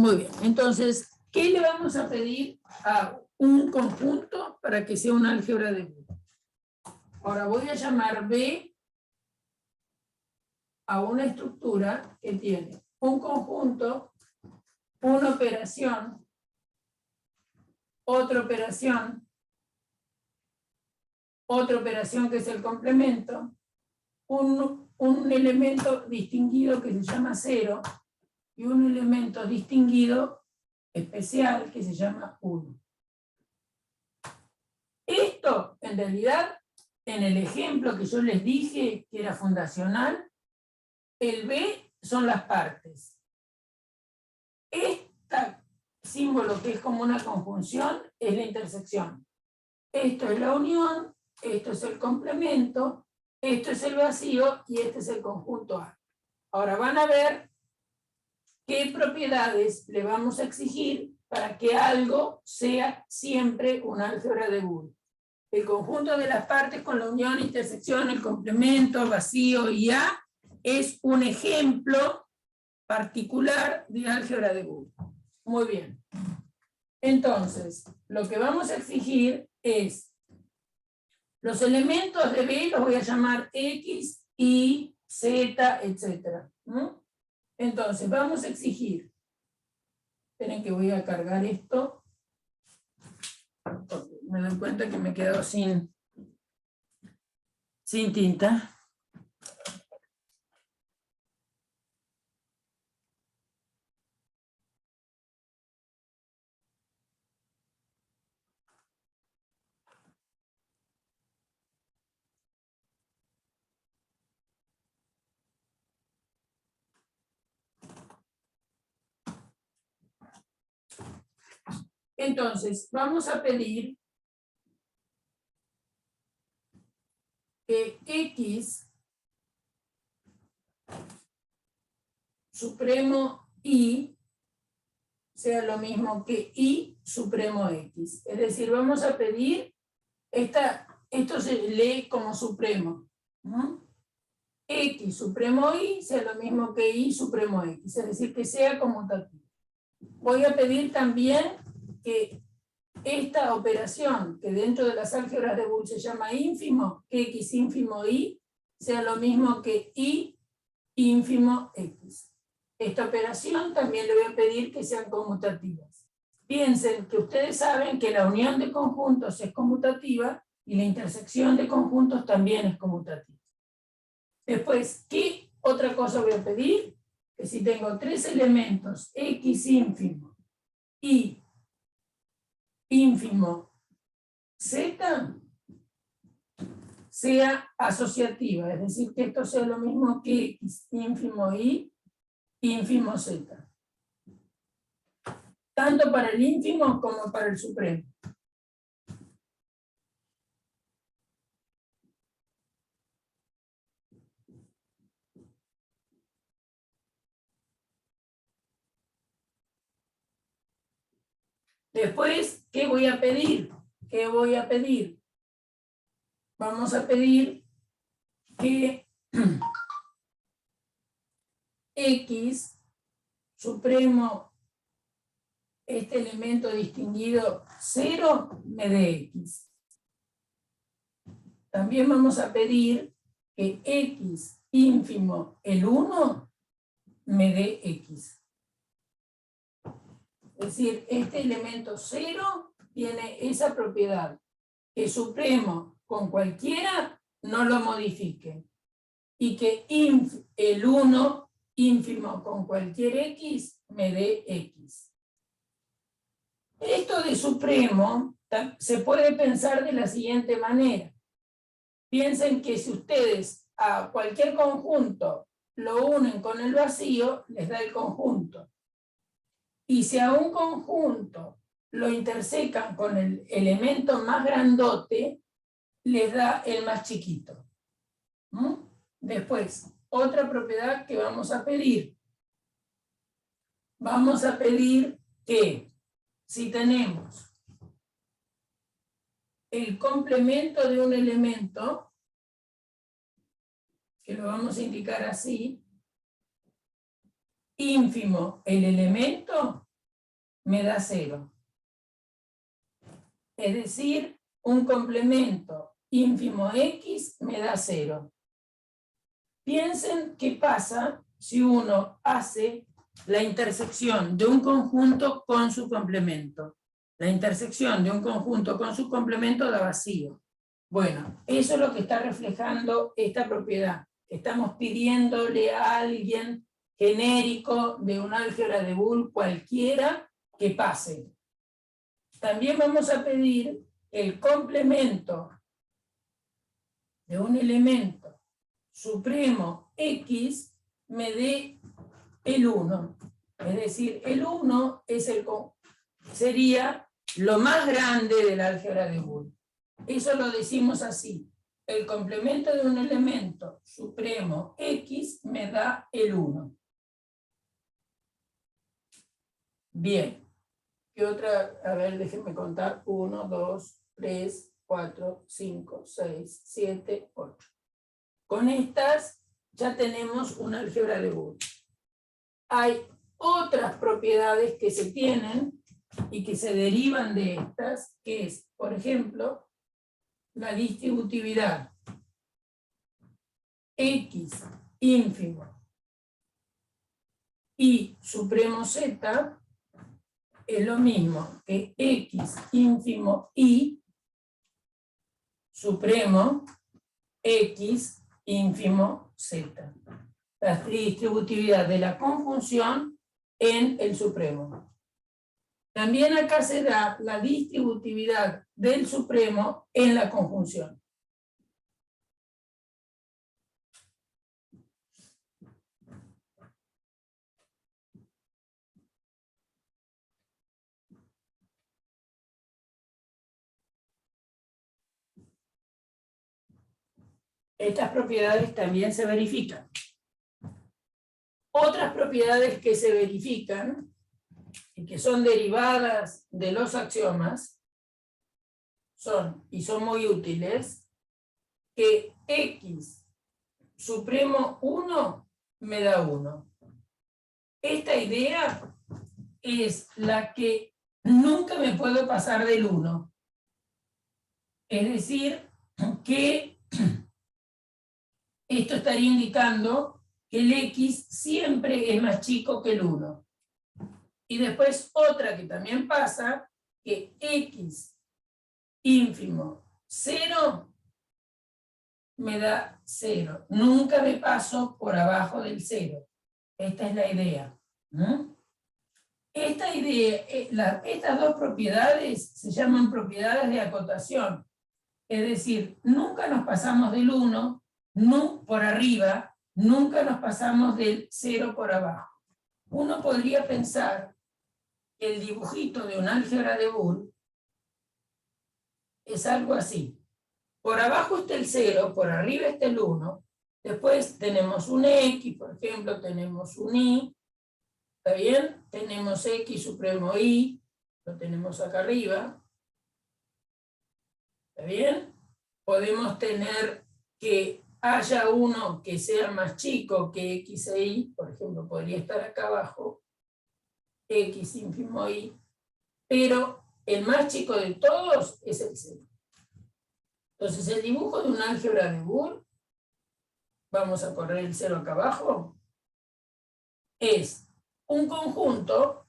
Muy bien, entonces, ¿qué le vamos a pedir a un conjunto para que sea una álgebra de Boole? Ahora voy a llamar B a una estructura que tiene un conjunto, una operación, otra operación que es el complemento, un elemento distinguido que se llama 0 y un elemento distinguido especial que se llama 1. Esto, en realidad, en el ejemplo que yo les dije que era fundacional, el B son las partes. Este símbolo que es como una conjunción es la intersección. Esto es la unión, esto es el complemento, esto es el vacío y este es el conjunto A. Ahora van a ver qué propiedades le vamos a exigir para que algo sea siempre una álgebra de Boole. El conjunto de las partes con la unión, intersección, el complemento, vacío y A es un ejemplo particular de álgebra de Boole. Muy bien. Entonces, lo que vamos a exigir es los elementos de B, los voy a llamar X, Y, Z, etc. ¿no? Entonces, vamos a exigir. Esperen que voy a cargar esto. Me doy cuenta que me he quedado sin tinta. Entonces, vamos a pedir que X supremo Y sea lo mismo que Y supremo X. Es decir, vamos a pedir, esto se lee como supremo, ¿no? X supremo Y sea lo mismo que Y supremo X, es decir, que sea conmutativo. Voy a pedir también que esta operación, que dentro de las álgebras de Boole se llama ínfimo, que X ínfimo Y, sea lo mismo que Y ínfimo X. Esta operación también le voy a pedir que sean conmutativas. Piensen que ustedes saben que la unión de conjuntos es conmutativa y la intersección de conjuntos también es conmutativa. Después, ¿qué otra cosa voy a pedir? Que si tengo tres elementos, X ínfimo y ínfimo Z, sea asociativa, es decir, que esto sea lo mismo que X ínfimo Y ínfimo Z. Tanto para el ínfimo como para el supremo. Después, ¿qué voy a pedir? ¿Qué voy a pedir? Vamos a pedir que X supremo, este elemento distinguido 0, me dé X. También vamos a pedir que X ínfimo el 1 me dé X. Es decir, este elemento 0 tiene esa propiedad, que supremo con cualquiera no lo modifique, y que el 1 ínfimo con cualquier X me dé X. Esto de supremo se puede pensar de la siguiente manera. Piensen que si ustedes a cualquier conjunto lo unen con el vacío, les da el conjunto. Y si a un conjunto lo intersecan con el elemento más grandote, les da el más chiquito. ¿Mm? Después, otra propiedad que vamos a pedir. Vamos a pedir que si tenemos el complemento de un elemento, que lo vamos a indicar así, ínfimo el elemento, me da 0. Es decir, un complemento ínfimo X me da 0. Piensen qué pasa si uno hace la intersección de un conjunto con su complemento. La intersección de un conjunto con su complemento da vacío. Bueno, eso es lo que está reflejando esta propiedad. Estamos pidiéndole a alguien genérico de un álgebra de Boole cualquiera que pase. También vamos a pedir el complemento de un elemento supremo X me dé el 1. Es decir, el 1 es sería lo más grande del álgebra de Boole. Eso lo decimos así. El complemento de un elemento supremo X me da el 1. Bien. ¿Qué otra? A ver, déjenme contar. 1, 2, 3, 4, 5, 6, 7, 8. Con estas ya tenemos un álgebra de Boole. Hay otras propiedades que se tienen y que se derivan de estas, que es, por ejemplo, la distributividad. X ínfimo y supremo Z es lo mismo que X ínfimo y supremo X ínfimo Z. La distributividad de la conjunción en el supremo. También acá se da la distributividad del supremo en la conjunción. Estas propiedades también se verifican. Otras propiedades que se verifican y que son derivadas de los axiomas son, y son muy útiles, que X supremo 1 me da 1. Esta idea es la que nunca me puedo pasar del 1. Es decir, que esto estaría indicando que el X siempre es más chico que el 1. Y después otra que también pasa, que X ínfimo 0 me da 0. Nunca me paso por abajo del 0. Esta es la idea. Esta idea, estas dos propiedades se llaman propiedades de acotación. Es decir, nunca nos pasamos del 1 por arriba, nunca nos pasamos del 0 por abajo. Uno podría pensar que el dibujito de un álgebra de Boole es algo así. Por abajo está el 0, por arriba está el 1, después tenemos un X, por ejemplo, tenemos un Y, ¿está bien? Tenemos X supremo Y, lo tenemos acá arriba, ¿está bien? Podemos tener que haya uno que sea más chico que X e Y, por ejemplo, podría estar acá abajo, X ínfimo Y, pero el más chico de todos es el 0. Entonces el dibujo de un álgebra de Boole, vamos a correr el 0 acá abajo, es un conjunto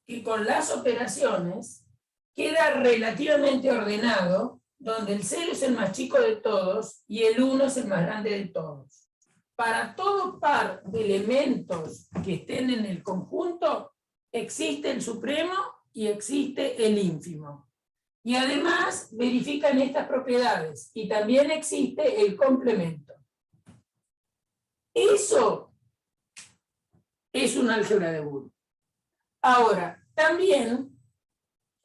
que con las operaciones queda relativamente ordenado, donde el 0 es el más chico de todos y el 1 es el más grande de todos. Para todo par de elementos que estén en el conjunto, existe el supremo y existe el ínfimo. Y además verifican estas propiedades y también existe el complemento. Eso es un álgebra de Boole. Ahora, también,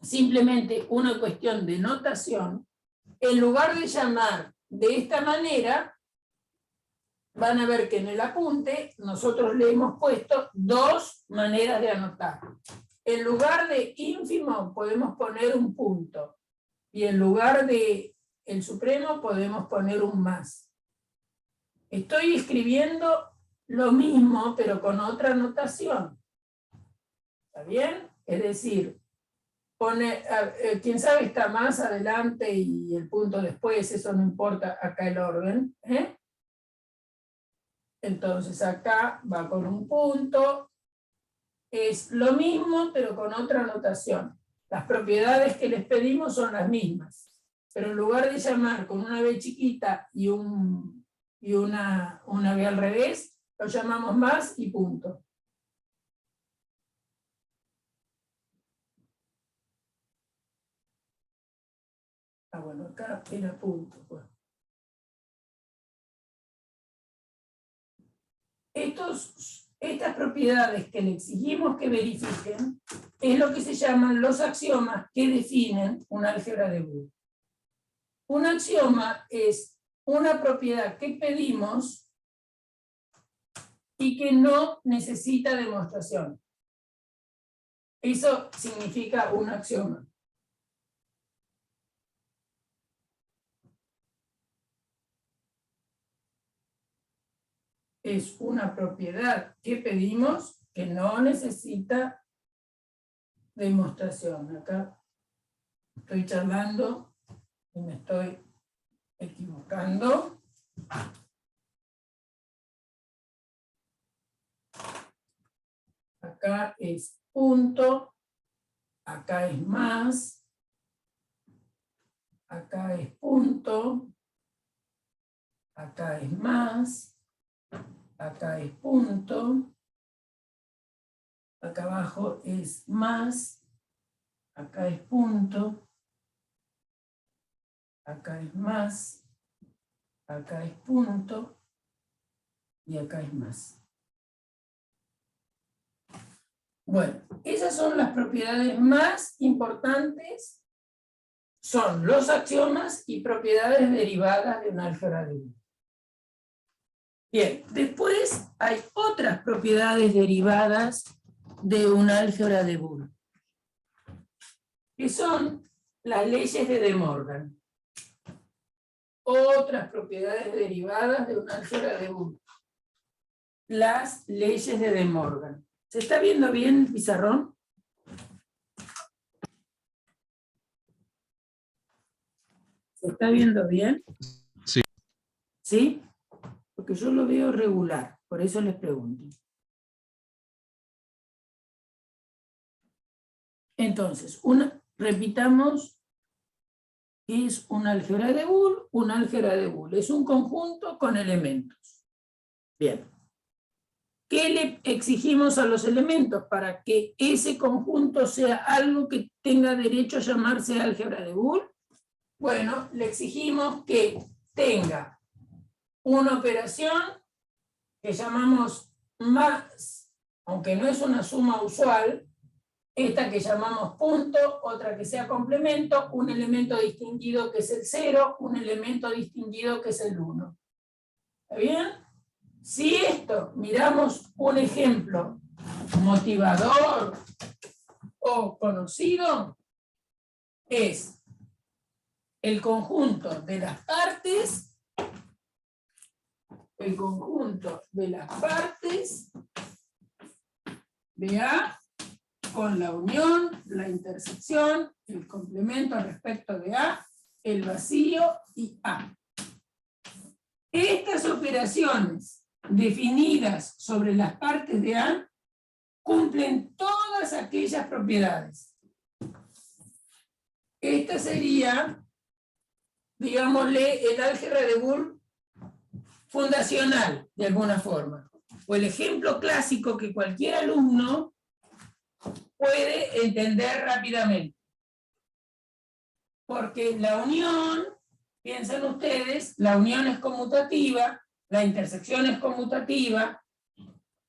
simplemente una cuestión de notación, en lugar de llamar de esta manera, van a ver que en el apunte nosotros le hemos puesto dos maneras de anotar. En lugar de ínfimo podemos poner un punto. Y en lugar de el supremo podemos poner un más. Estoy escribiendo lo mismo, pero con otra notación. ¿Está bien? Es decir, quién sabe está más adelante y el punto después, eso no importa acá el orden. Entonces acá va con un punto, es lo mismo pero con otra notación. Las propiedades que les pedimos son las mismas, pero en lugar de llamar con una B chiquita y una B al revés, lo llamamos más y punto. Ah, bueno, acá era punto. Pues. Estas propiedades que le exigimos que verifiquen es lo que se llaman los axiomas que definen un álgebra de Boole. Un axioma es una propiedad que pedimos y que no necesita demostración. Eso significa un axioma. Es una propiedad que pedimos que no necesita demostración. Acá estoy charlando y me estoy equivocando. Acá es punto, acá es más, acá es punto, acá es más, acá es punto, acá abajo es más, acá es punto, acá es más, acá es punto y acá es más. Bueno, esas son las propiedades más importantes, son los axiomas y propiedades derivadas de un álgebra de Boole. Bien, después hay otras propiedades derivadas de un álgebra de Boole, que son las leyes de De Morgan. Otras propiedades derivadas de un álgebra de Boole. Las leyes de De Morgan. ¿Se está viendo bien el pizarrón? ¿Se está viendo bien? Sí. ¿Sí? Porque yo lo veo regular, por eso les pregunto. Entonces, repitamos, ¿qué es un álgebra de Boole? Un álgebra de Boole es un conjunto con elementos. Bien. ¿Qué le exigimos a los elementos para que ese conjunto sea algo que tenga derecho a llamarse álgebra de Boole? Bueno, le exigimos que tenga una operación que llamamos más, aunque no es una suma usual, esta que llamamos punto, otra que sea complemento, un elemento distinguido que es el 0, un elemento distinguido que es el 1. ¿Está bien? Si esto miramos un ejemplo motivador o conocido, es el conjunto de las partes, de A con la unión, la intersección, el complemento respecto de A, el vacío y A. Estas operaciones definidas sobre las partes de A cumplen todas aquellas propiedades. Esta sería, digámosle, el álgebra de Boole fundacional, de alguna forma. O el ejemplo clásico que cualquier alumno puede entender rápidamente. Porque la unión, piensen ustedes, la unión es conmutativa, la intersección es conmutativa,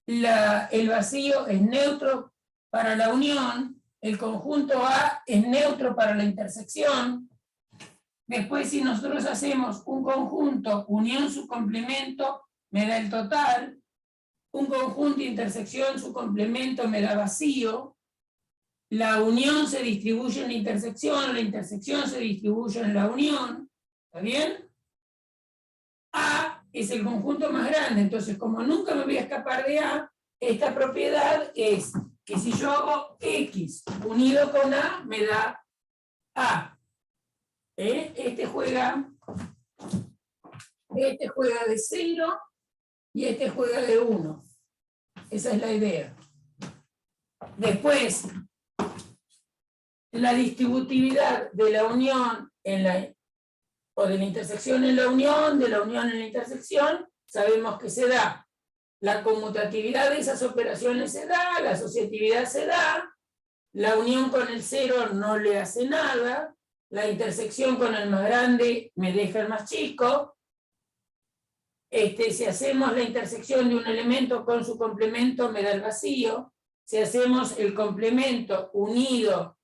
el vacío es neutro para la unión, el conjunto A es neutro para la intersección. Después, si nosotros hacemos un conjunto unión su complemento, me da el total. Un conjunto intersección su complemento me da vacío. La unión se distribuye en la intersección se distribuye en la unión. ¿Está bien? A es el conjunto más grande, entonces como nunca me voy a escapar de A, esta propiedad es que si yo hago X unido con A, me da A. Este juega de 0 y este juega de 1. Esa es la idea. Después, la distributividad de la unión o de la intersección en la unión, de la unión en la intersección, sabemos que se da. La conmutatividad de esas operaciones se da, la asociatividad se da, la unión con el 0 no le hace nada, la intersección con el más grande me deja el más chico. Si hacemos la intersección de un elemento con su complemento me da el vacío. Si hacemos el complemento unido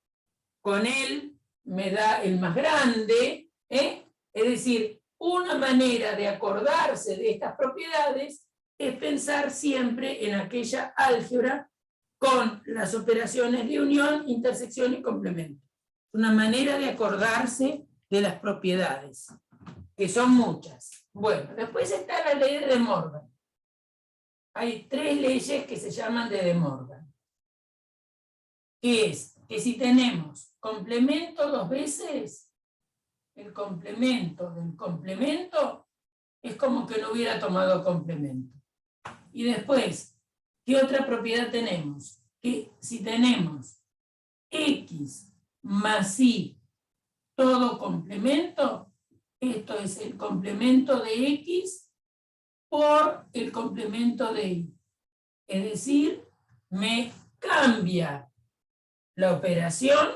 con él, me da el más grande. Es decir, una manera de acordarse de estas propiedades es pensar siempre en aquella álgebra con las operaciones de unión, intersección y complemento. Una manera de acordarse de las propiedades, que son muchas. Bueno, después está la ley de De Morgan. Hay 3 leyes que se llaman de De Morgan. Que es que si tenemos complemento 2 veces, el complemento del complemento es como que no hubiera tomado complemento. Y después, ¿qué otra propiedad tenemos? Que si tenemos X más Y todo complemento, esto es el complemento de X por el complemento de Y. Es decir, me cambia la operación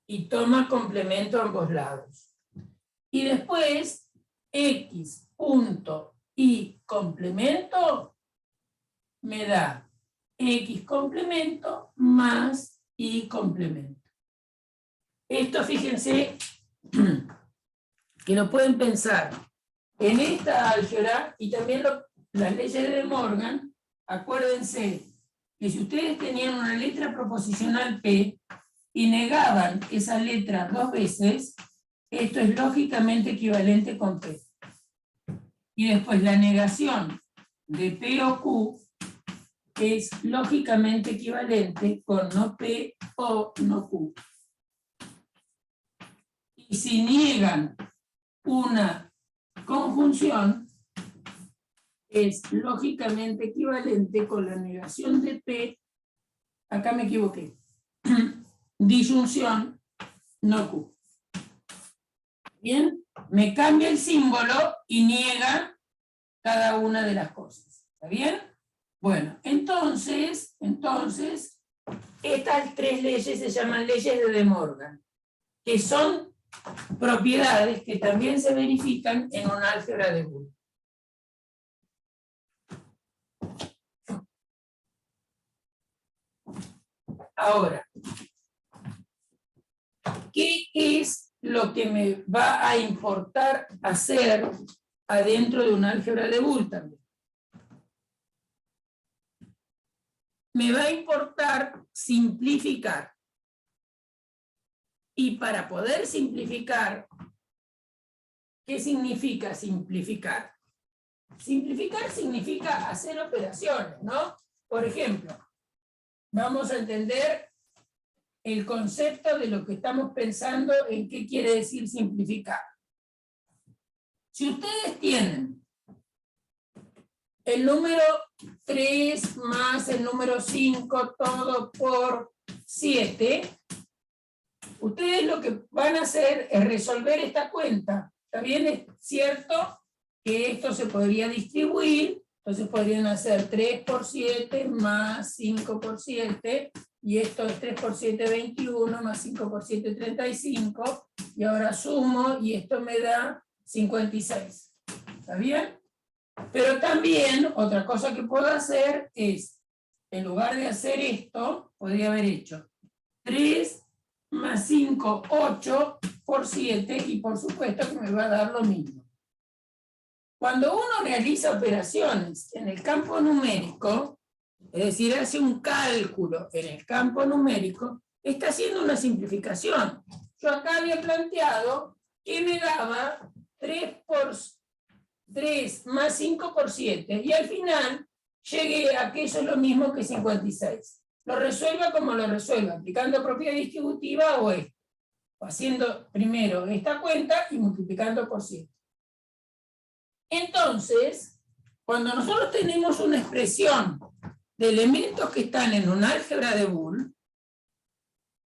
y toma complemento a ambos lados. Y después, X punto Y complemento me da X complemento más Y complemento. Esto, fíjense, que lo pueden pensar en esta álgebra y también las leyes de De Morgan. Acuérdense que si ustedes tenían una letra proposicional P y negaban esa letra 2 veces, esto es lógicamente equivalente con P. Y después la negación de P o Q es lógicamente equivalente con no P o no Q. Y si niegan una conjunción, es lógicamente equivalente con la negación de P, acá me equivoqué, disyunción no Q. Bien, me cambia el símbolo y niega cada una de las cosas. ¿Está bien? Bueno, entonces, estas 3 leyes se llaman leyes de De Morgan, que son propiedades que también se verifican en un álgebra de Boole. Ahora, ¿qué es lo que me va a importar hacer adentro de un álgebra de Boole también? Me va a importar simplificar. Y para poder simplificar, ¿qué significa simplificar? Simplificar significa hacer operaciones, ¿no? Por ejemplo, vamos a entender el concepto de lo que estamos pensando en qué quiere decir simplificar. Si ustedes tienen el número 3 más el número 5, todo por 7, ustedes lo que van a hacer es resolver esta cuenta. También es cierto que esto se podría distribuir, entonces podrían hacer 3 por 7 más 5 por 7, y esto es 3 por 7, 21, más 5 por 7, 35, y ahora sumo, y esto me da 56. ¿Está bien? Pero también, otra cosa que puedo hacer es, en lugar de hacer esto, podría haber hecho 3 más 5, 8 por 7, y por supuesto que me va a dar lo mismo. Cuando uno realiza operaciones en el campo numérico, es decir, hace un cálculo en el campo numérico, está haciendo una simplificación. Yo acá había planteado que me daba 3 más 5 por 7, y al final llegué a que eso es lo mismo que 56. lo resuelva como lo resuelva, aplicando propiedad distributiva o esto, o haciendo primero esta cuenta y multiplicando por 7. Entonces, cuando nosotros tenemos una expresión de elementos que están en un álgebra de Boole,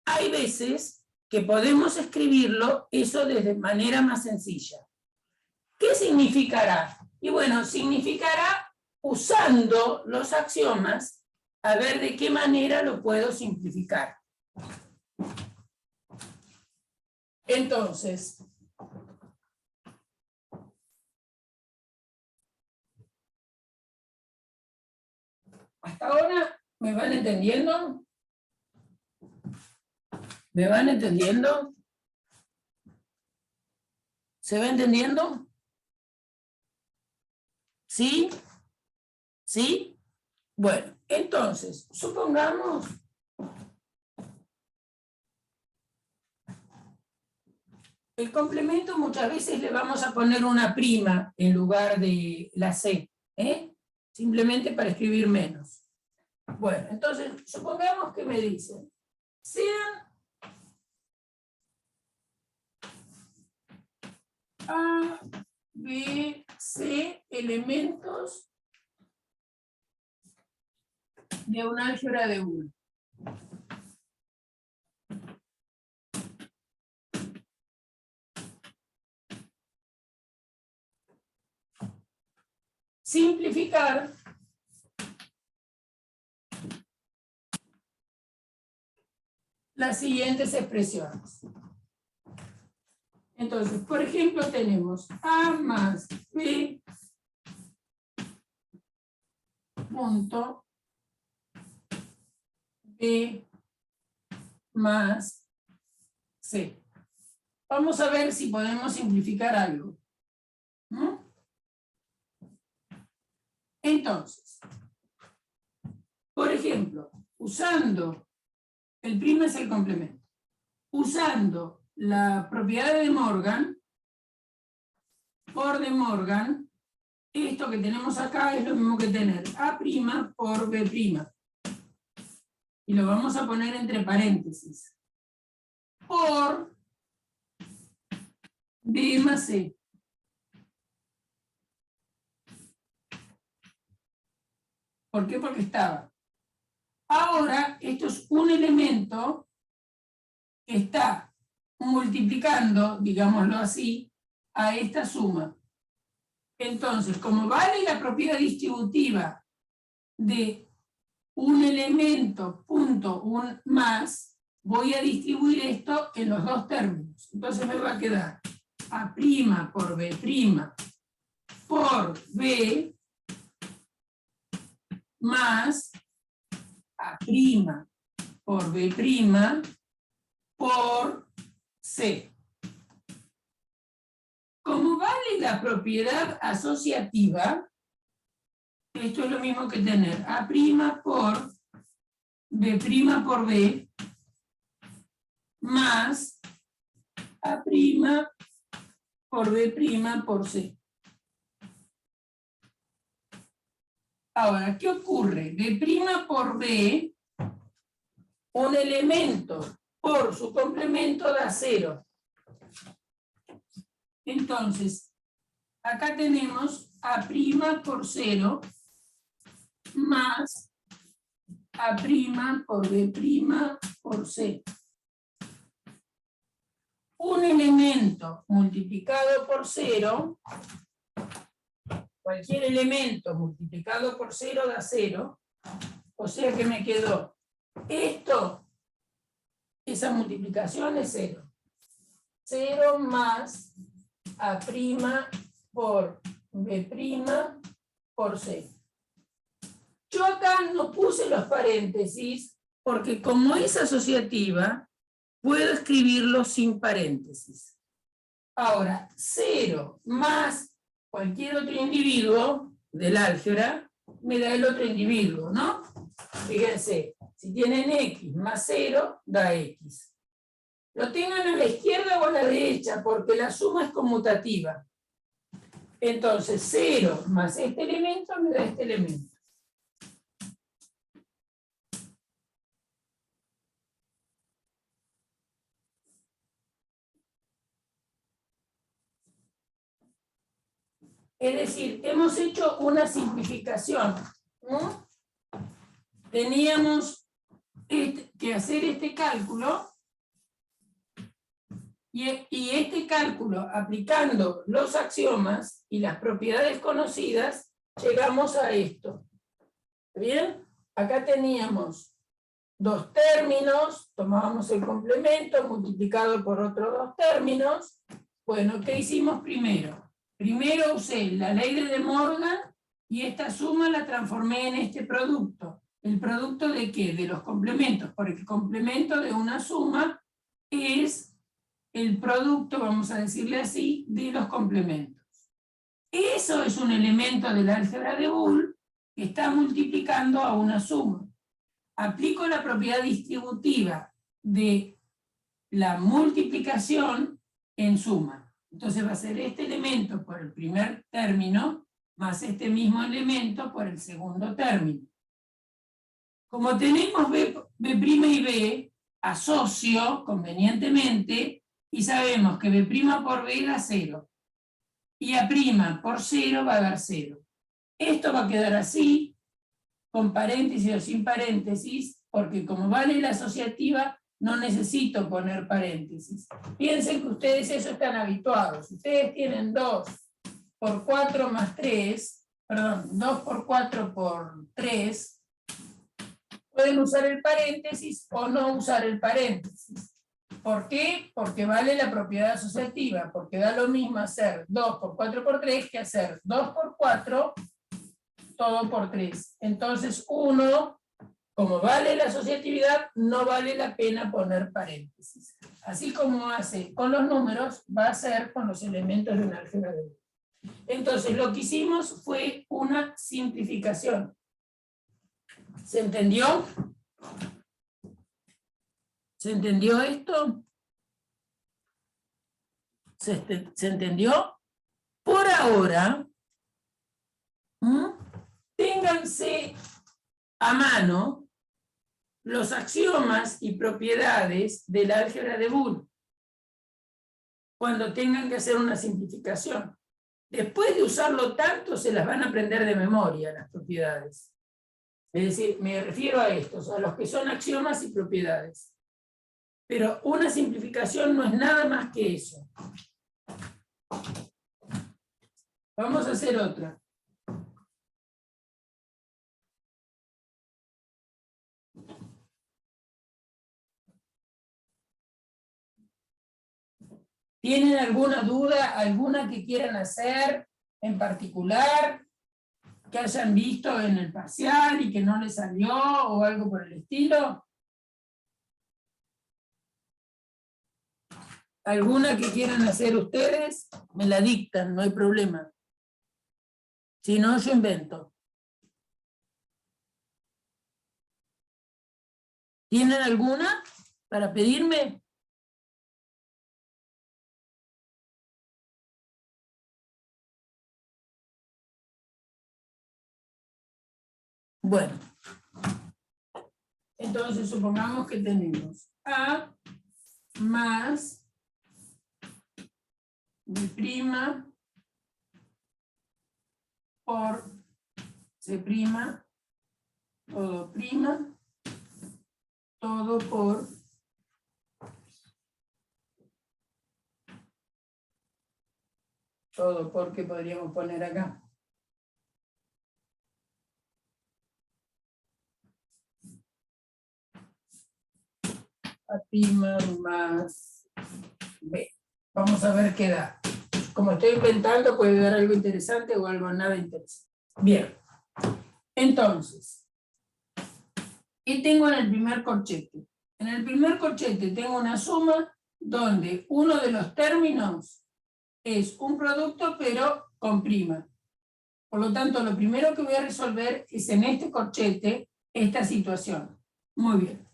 hay veces que podemos escribirlo eso de manera más sencilla. ¿Qué significará? Y bueno, significará usando los axiomas a ver de qué manera lo puedo simplificar. Entonces, ¿hasta ahora me van entendiendo? ¿Me van entendiendo? ¿Se va entendiendo? ¿Sí? ¿Sí? Bueno, entonces, supongamos el complemento muchas veces le vamos a poner una prima en lugar de la C, simplemente para escribir menos. Bueno, entonces, supongamos que me dicen, sean A, B, C elementos de un álgebra de Boole. Simplificar las siguientes expresiones. Entonces, por ejemplo, tenemos A más B punto B más C. Vamos a ver si podemos simplificar algo. ¿No? Entonces, por ejemplo, usando, el primo es el complemento, usando la propiedad de De Morgan, por De Morgan, esto que tenemos acá es lo mismo que tener A' por B'. Y lo vamos a poner entre paréntesis. Por B más C. ¿Por qué? Porque estaba. Ahora, esto es un elemento que está multiplicando, digámoslo así, a esta suma. Entonces, como vale la propiedad distributiva de un elemento punto un más, voy a distribuir esto en los dos términos. Entonces me va a quedar A' por B' por B más A' por B' por C. Como vale la propiedad asociativa, esto es lo mismo que tener A' por B' por B más A' por B' por C. Ahora, ¿qué ocurre? B' por B, un elemento por su complemento da 0. Entonces, acá tenemos A' por 0 más A' por B' por C. Un elemento multiplicado por 0, cualquier elemento multiplicado por 0 da 0, o sea que me quedó esto, esa multiplicación es 0. 0 más A' por B' por C. Yo acá no puse los paréntesis porque como es asociativa, puedo escribirlo sin paréntesis. Ahora, 0 más cualquier otro individuo del álgebra me da el otro individuo, ¿no? Fíjense, si tienen X más 0, da X. Lo tengan a la izquierda o a la derecha, porque la suma es conmutativa. Entonces, 0 más este elemento me da este elemento. Es decir, hemos hecho una simplificación, ¿no? Teníamos que hacer este cálculo, y este cálculo, aplicando los axiomas y las propiedades conocidas, llegamos a esto. ¿Bien? Acá teníamos dos términos, tomábamos el complemento multiplicado por otros dos términos. Bueno, ¿qué hicimos primero? Primero usé la ley de De Morgan y esta suma la transformé en este producto. ¿El producto de qué? De los complementos, porque el complemento de una suma es el producto, vamos a decirle así, de los complementos. Eso es un elemento del álgebra de Boole que está multiplicando a una suma. Aplico la propiedad distributiva de la multiplicación en suma. Entonces va a ser este elemento por el primer término más este mismo elemento por el segundo término. Como tenemos B' y B, asocio convenientemente y sabemos que B' por B da 0. Y A' por 0 va a dar 0. Esto va a quedar así, con paréntesis o sin paréntesis, porque como vale la asociativa, no necesito poner paréntesis. Piensen que ustedes eso están habituados. Ustedes tienen 2 por 4 más 3, perdón, 2 por 4 por 3, pueden usar el paréntesis o no usar el paréntesis. ¿Por qué? Porque vale la propiedad asociativa, porque da lo mismo hacer 2 por 4 por 3 que hacer 2 por 4 todo por 3. Entonces 1, como vale la asociatividad, no vale la pena poner paréntesis. Así como hace con los números, va a hacer con los elementos de un álgebra de Boole. Entonces lo que hicimos fue una simplificación. ¿Se entendió? ¿Se entendió esto? ¿Se entendió? Por ahora, ténganse a mano los axiomas y propiedades del álgebra de Boole cuando tengan que hacer una simplificación. Después de usarlo tanto, se las van a aprender de memoria las propiedades. Es decir, me refiero a estos, a los que son axiomas y propiedades. Pero una simplificación no es nada más que eso. Vamos a hacer otra. ¿Tienen alguna duda, alguna que quieran hacer en particular, que hayan visto en el parcial y que no les salió o algo por el estilo? ¿Alguna que quieran hacer ustedes? Me la dictan, no hay problema. Si no, yo invento. ¿Tienen alguna para pedirme? Bueno. Entonces supongamos que tenemos A más B' por C', todo prima, todo por ¿qué podríamos poner acá? A' más B. Vamos a ver qué da. Como estoy inventando, puede dar algo interesante o algo nada interesante. Bien. Entonces, ¿qué tengo en el primer corchete? En el primer corchete tengo una suma donde uno de los términos es un producto, pero con prima. Por lo tanto, lo primero que voy a resolver es en este corchete esta situación. Muy bien.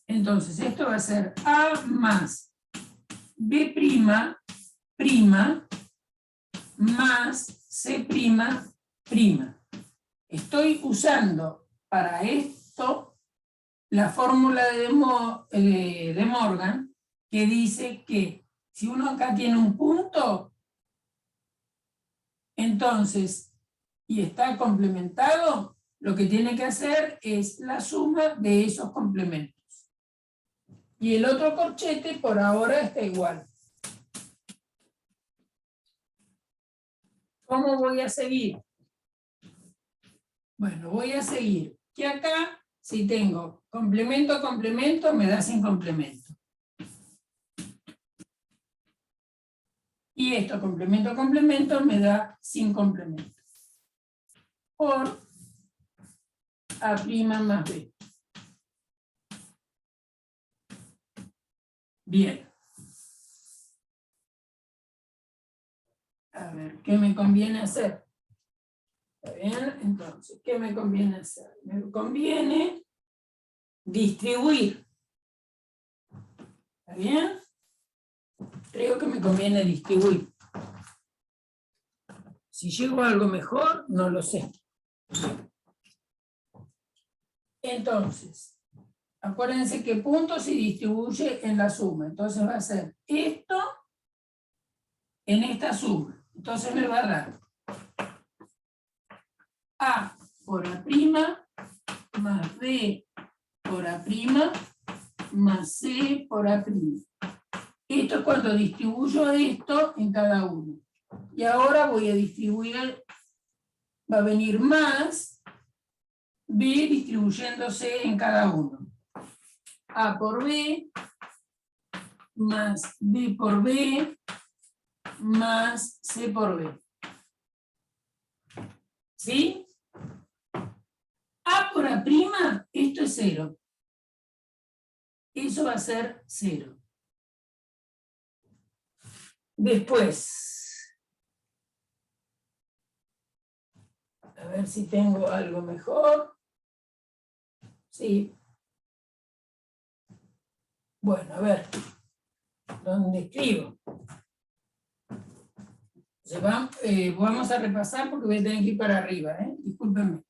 Entonces, esto va a ser A más B' prima más C' prima. Estoy usando para esto la fórmula de Morgan, que dice que si uno acá tiene un punto, Entonces, y está complementado, lo que tiene que hacer es la suma de esos complementos. Y el otro corchete por ahora está igual. ¿Cómo voy a seguir? Bueno, voy a seguir. Que acá, si tengo complemento, complemento, me da sin complemento. Y esto, complemento, complemento, me da sin complemento. Por A' más B. Bien. A ver, ¿qué me conviene hacer? ¿Está bien? Entonces, ¿qué me conviene hacer? Me conviene distribuir. ¿Está bien? Creo que me conviene distribuir. Si llego a algo mejor, no lo sé. Entonces, acuérdense que punto se distribuye en la suma. Entonces va a ser esto en esta suma. Entonces me va a dar A por A' más B por A' más C por A'. Esto es cuando distribuyo esto en cada uno. Y ahora voy a distribuir, va a venir más B distribuyéndose en cada uno. A por B, más B por B, más C por B. ¿Sí? A por A', esto es 0. Eso va a ser 0. Después, a ver si tengo algo mejor. Sí. Bueno, a ver, ¿dónde escribo? Vamos a repasar porque voy a tener que ir para arriba, discúlpenme.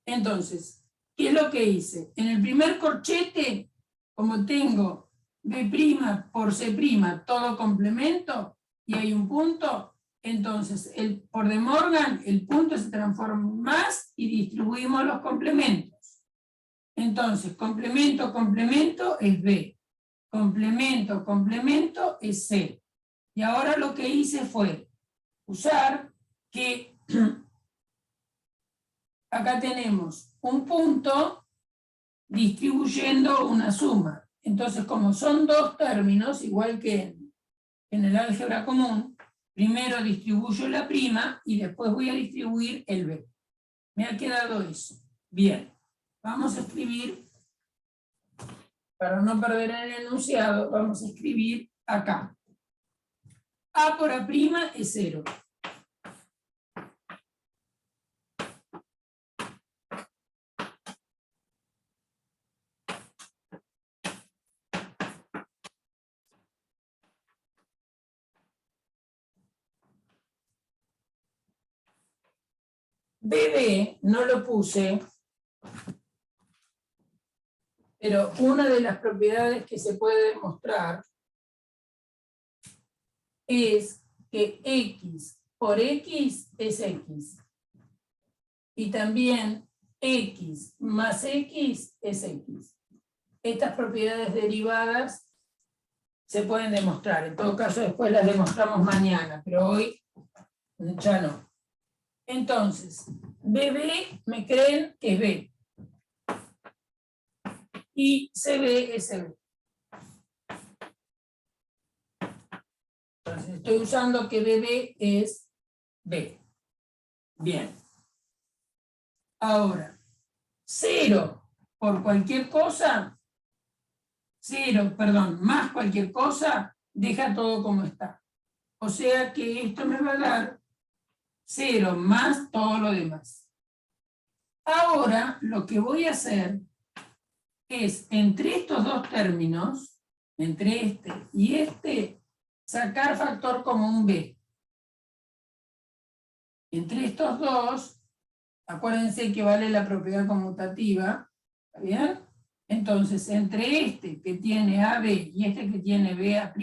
Entonces, ¿qué es lo que hice? En el primer corchete, como tengo B' por C', todo complemento, y hay un punto, entonces, por De Morgan, el punto se transforma en más y distribuimos los complementos. Entonces, complemento, complemento es B. Complemento, complemento es C. Y ahora lo que hice fue usar que acá tenemos un punto distribuyendo una suma. Entonces, como son dos términos, igual que en el álgebra común, primero distribuyo la prima y después voy a distribuir el B. Me ha quedado eso. Bien, vamos a escribir, para no perder el enunciado, vamos a escribir acá. A por A' es 0. BB no lo puse, pero una de las propiedades que se puede demostrar es que X por X es X. Y también X más X es X. Estas propiedades derivadas se pueden demostrar. En todo caso, después las demostramos mañana, pero hoy ya no. Entonces, BB me creen que es B. Y CB es CB. Entonces, estoy usando que BB es B. Bien. Ahora, 0 por cualquier cosa, 0, perdón, más cualquier cosa, deja todo como está. O sea que esto me va a dar 0 más todo lo demás. Ahora, lo que voy a hacer es, entre estos dos términos, entre este y este, sacar factor común B. Entre estos dos, acuérdense que vale la propiedad conmutativa, ¿está bien? Entonces, entre este que tiene AB y este que tiene BA',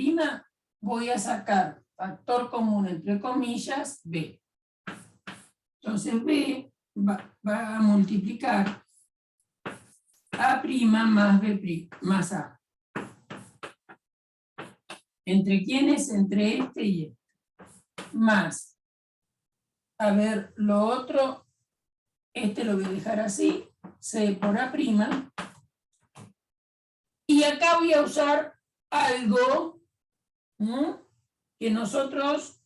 voy a sacar factor común entre comillas B. Entonces B va a multiplicar A' más B' más A. ¿Entre quiénes? Entre este y este. Más. A ver, lo otro, este lo voy a dejar así, C por A'. Y acá voy a usar algo que nosotros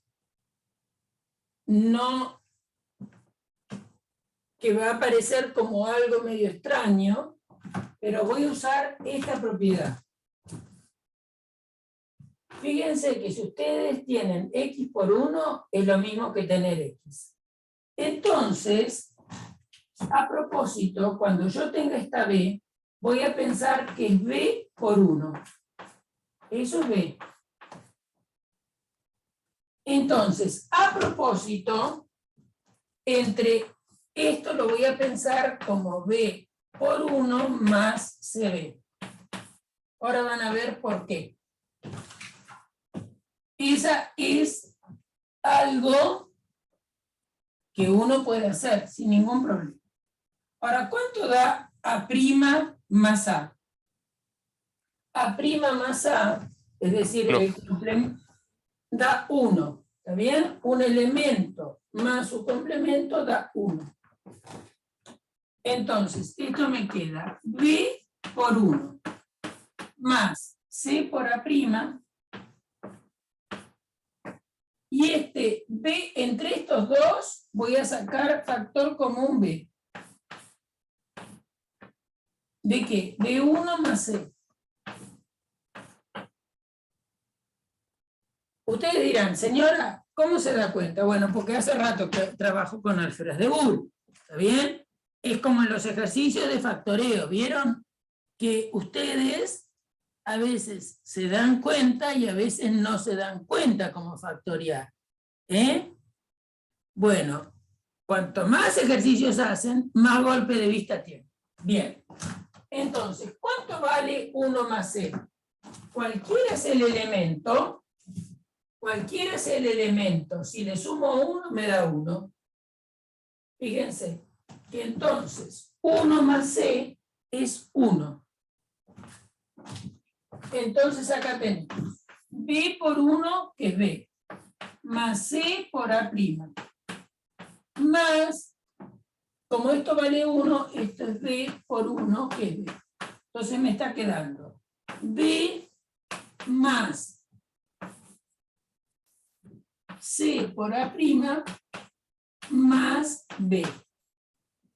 no, que va a parecer como algo medio extraño, pero voy a usar esta propiedad. Fíjense que si ustedes tienen x por 1, es lo mismo que tener x. Entonces, a propósito, cuando yo tenga esta b, voy a pensar que es b por 1. Eso es b. Entonces, a propósito, entre esto lo voy a pensar como b por 1 más cb. Ahora van a ver por qué. Esa es algo que uno puede hacer sin ningún problema. Ahora, ¿cuánto da A' más A? A' más A, es decir, el complemento, da 1. ¿Está bien? Un elemento más su complemento da 1. Entonces, esto me queda B por 1 más C por A'. Y este B, entre estos dos, voy a sacar factor común B. ¿De qué? De 1 más C. Ustedes dirán, señora, ¿cómo se da cuenta? Bueno, porque hace rato que trabajo con álgebras de Boole. ¿Está bien? Es como en los ejercicios de factoreo. ¿Vieron? Que ustedes a veces se dan cuenta y a veces no se dan cuenta cómo factoriar. Bueno, cuanto más ejercicios hacen, más golpe de vista tienen. Bien. Entonces, ¿cuánto vale 1 más C? Cualquiera es el elemento. Cualquiera es el elemento. Si le sumo 1, me da 1. Fíjense que entonces 1 más C es 1. Entonces acá tenemos B por 1, que es B, más C por A', más, como esto vale 1, esto es B por 1, que es B. Entonces me está quedando B más C por A' más B.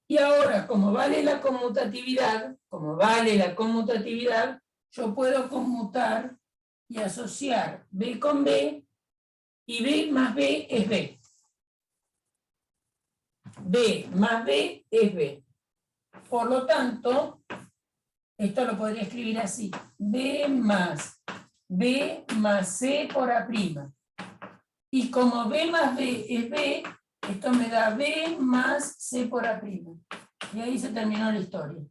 Y ahora, como vale la conmutatividad, yo puedo conmutar y asociar B con B, y B más B es B. B más B es B. Por lo tanto, esto lo podría escribir así. B más C por A'. Y como B más B es B, esto me da B más C por A'. Y ahí se terminó la historia.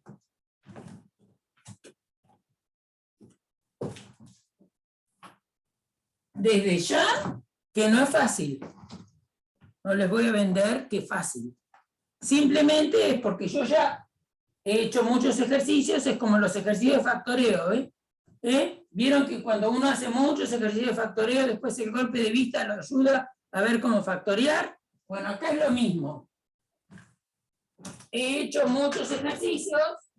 Desde ya, que no es fácil. No les voy a vender que es fácil. Simplemente es porque yo ya he hecho muchos ejercicios, es como los ejercicios de factoreo. Vieron que cuando uno hace muchos ejercicios de factoreo, después el golpe de vista lo ayuda a ver cómo factorear. Bueno, acá es lo mismo. He hecho muchos ejercicios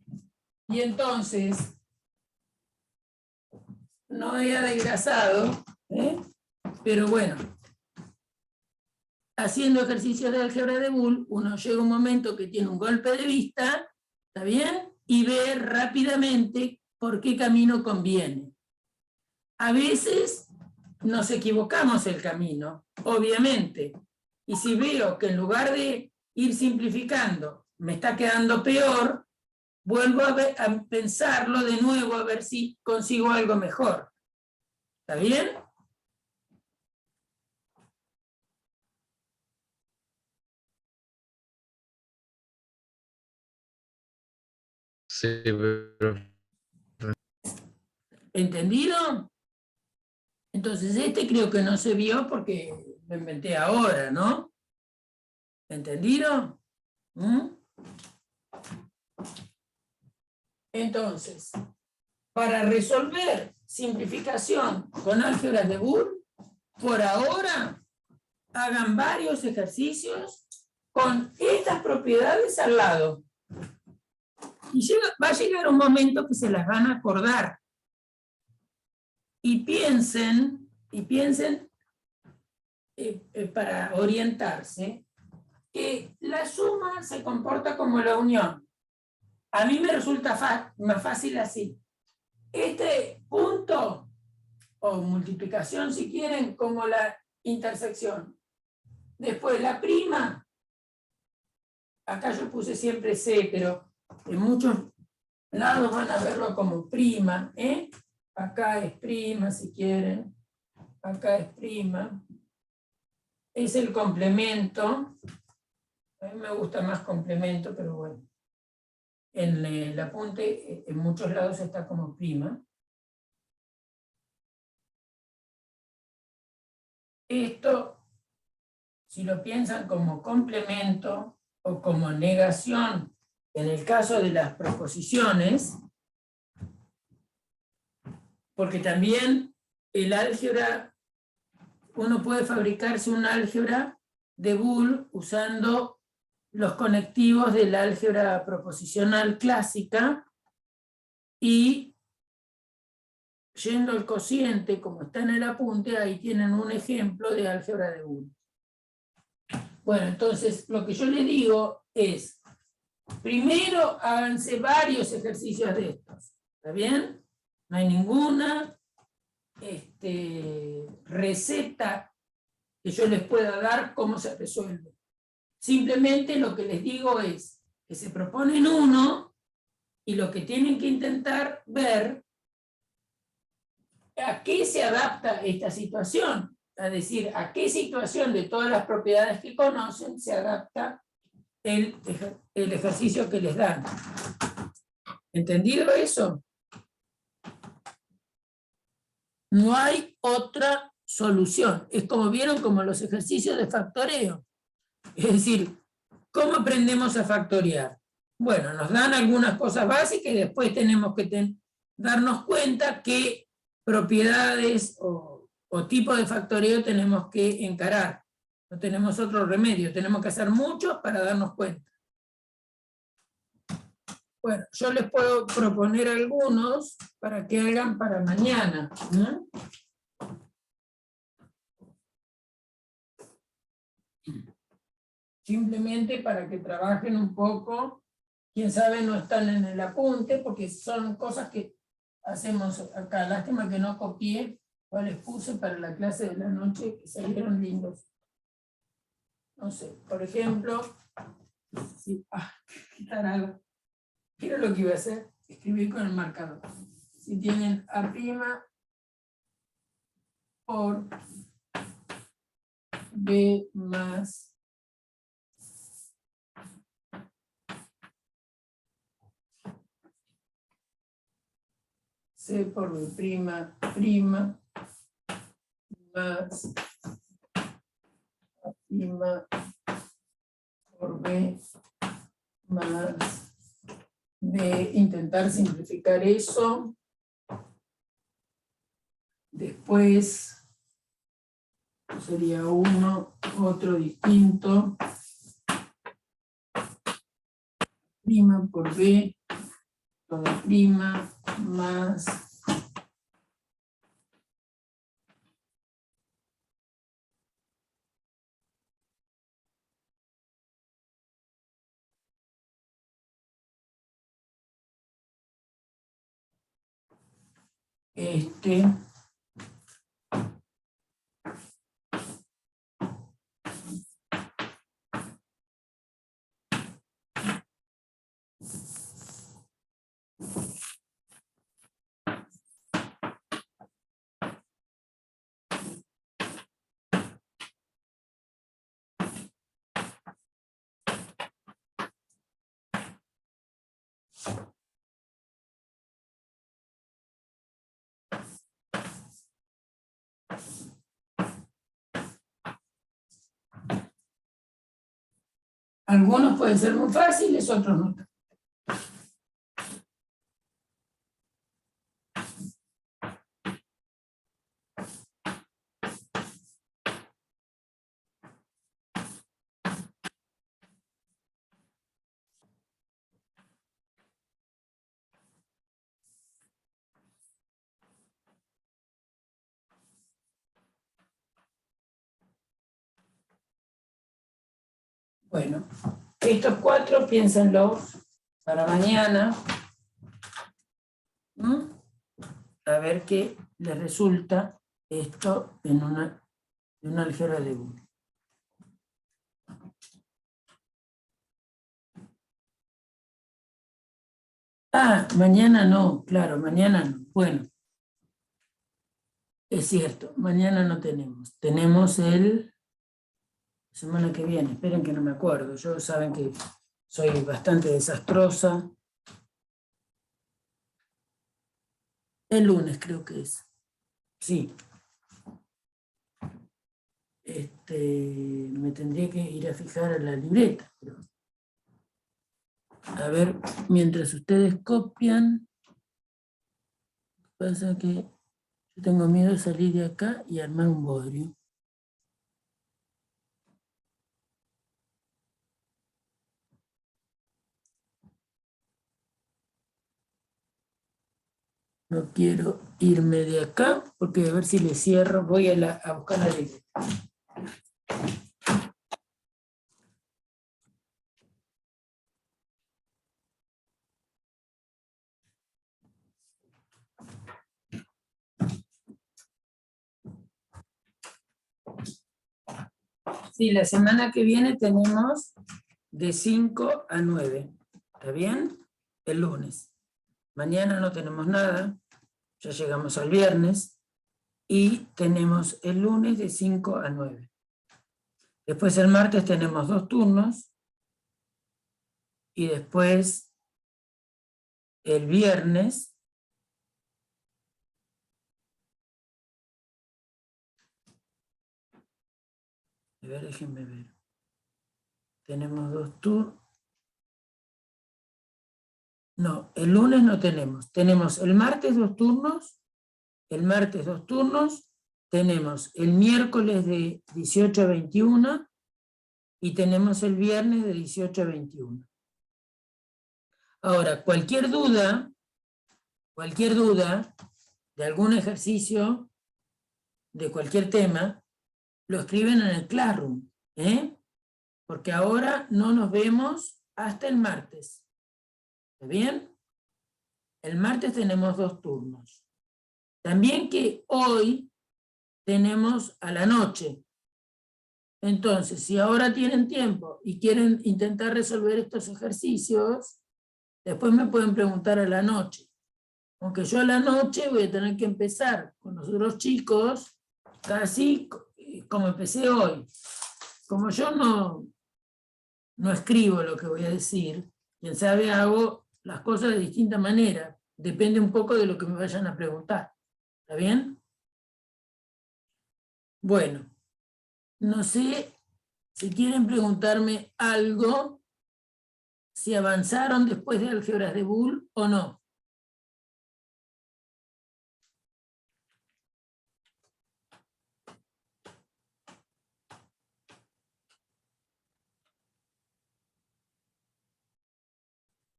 y entonces no he adelgazado, pero bueno, haciendo ejercicios de álgebra de Boole, uno llega a un momento que tiene un golpe de vista, ¿está bien? Y ve rápidamente por qué camino conviene. A veces nos equivocamos el camino, obviamente, y si veo que en lugar de ir simplificando me está quedando peor, vuelvo a pensarlo de nuevo a ver si consigo algo mejor. ¿Está bien? Sí, pero... ¿Entendido? Entonces este creo que no se vio porque lo inventé ahora, ¿no? ¿Entendieron? ¿Mm? Entonces, para resolver simplificación con álgebras de Boole, por ahora, hagan varios ejercicios con estas propiedades al lado. Y va a llegar un momento que se las van a acordar. Y piensen para orientarse, que la suma se comporta como la unión. A mí me resulta más fácil así. Este punto, o multiplicación si quieren, como la intersección. Después la prima, acá yo puse siempre C, pero en muchos lados van a verlo como prima, ¿eh? Acá es prima si quieren, acá es prima. Es el complemento. A mí me gusta más complemento, pero bueno. En el apunte, en muchos lados está como prima. Esto, si lo piensan como complemento o como negación, en el caso de las proposiciones, porque también el álgebra, uno puede fabricarse un álgebra de Boole usando los conectivos del álgebra proposicional clásica y yendo al cociente, como está en el apunte, ahí tienen un ejemplo de álgebra de Boole. Bueno, entonces lo que yo le digo es, primero háganse varios ejercicios de estos, ¿está bien? No hay ninguna receta que yo les pueda dar cómo se resuelve. Simplemente lo que les digo es que se proponen uno y lo que tienen que intentar ver a qué se adapta esta situación. Es decir, a qué situación de todas las propiedades que conocen se adapta el ejercicio que les dan. ¿Entendido eso? No hay otra solución. Es como vieron, como los ejercicios de factoreo. Es decir, ¿cómo aprendemos a factorear? Bueno, nos dan algunas cosas básicas y después tenemos que darnos cuenta qué propiedades o tipos de factoreo tenemos que encarar. No tenemos otro remedio, tenemos que hacer muchos para darnos cuenta. Bueno, yo les puedo proponer algunos para que hagan para mañana, ¿no? Simplemente para que trabajen un poco. Quién sabe, no están en el apunte, porque son cosas que hacemos acá. Lástima que no copié, o les puse para la clase de la noche, que salieron lindos. No sé, por ejemplo, sí, qué tarado. ¿Qué era lo que iba a hacer? Escribir con el marcador. Si tienen A' por B más C por B prima más A' por B más B, intentar simplificar eso. Después sería uno, otro distinto. Prima por B, toda prima, más Algunos pueden ser muy fáciles, otros no. Bueno, estos 4 piénsenlos para mañana. A ver qué les resulta esto en una álgebra de Boole. Ah, mañana no, claro, mañana no. Bueno, es cierto, mañana no tenemos. Tenemos semana que viene, esperen que no me acuerdo. Yo saben que soy bastante desastrosa. El lunes creo que es. Sí. Me tendría que ir a fijar a la libreta. Pero... A ver, mientras ustedes copian, pasa que yo tengo miedo de salir de acá y armar un bodrio. No quiero irme de acá, porque a ver si le cierro, voy a buscar la libreta. Sí, la semana que viene tenemos de 5 a 9. ¿Está bien? El lunes. Mañana no tenemos nada. Ya llegamos al viernes. Y tenemos el lunes de 5 a 9. Después el martes tenemos 2 turnos. Y después el viernes a ver, déjenme ver. Tenemos 2 turnos. No, el lunes no tenemos. Tenemos el martes 2 turnos. El martes 2 turnos. Tenemos el miércoles de 18 a 21. Y tenemos el viernes de 18 a 21. Ahora, cualquier duda de algún ejercicio, de cualquier tema, lo escriben en el Classroom, porque ahora no nos vemos hasta el martes. ¿Está bien? El martes tenemos 2 turnos. También que hoy tenemos a la noche. Entonces, si ahora tienen tiempo y quieren intentar resolver estos ejercicios, después me pueden preguntar a la noche. Aunque yo a la noche voy a tener que empezar con los otros chicos, casi como empecé hoy. Como yo no escribo lo que voy a decir, quien sabe hago las cosas de distinta manera. Depende un poco de lo que me vayan a preguntar. ¿Está bien? Bueno, no sé si quieren preguntarme algo, si avanzaron después de álgebras de Boole o no.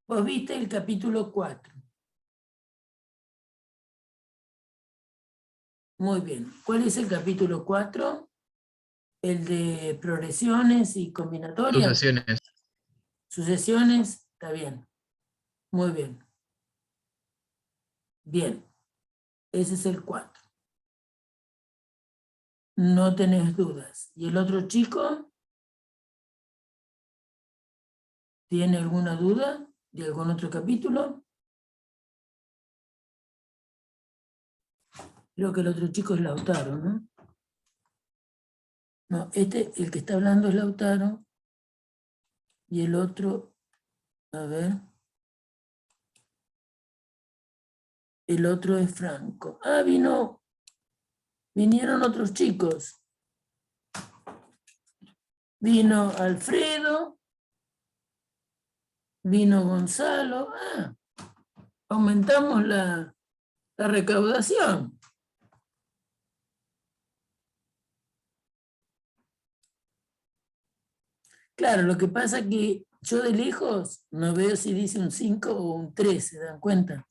Vos viste el capítulo 4. Muy bien. ¿Cuál es el capítulo 4? El de progresiones y combinatorias. Sucesiones. Sucesiones, está bien. Muy bien. Bien. Ese es el 4. No tenés dudas. ¿Y el otro chico? ¿Tiene alguna duda de algún otro capítulo? Creo que el otro chico es Lautaro, ¿no? No, el que está hablando es Lautaro. Y el otro, a ver. El otro es Franco. Ah, vinieron otros chicos. Vino Alfredo Vino Gonzalo. Aumentamos la recaudación. Claro, lo que pasa es que yo de lejos no veo si dice un 5 o un 3, ¿se dan cuenta?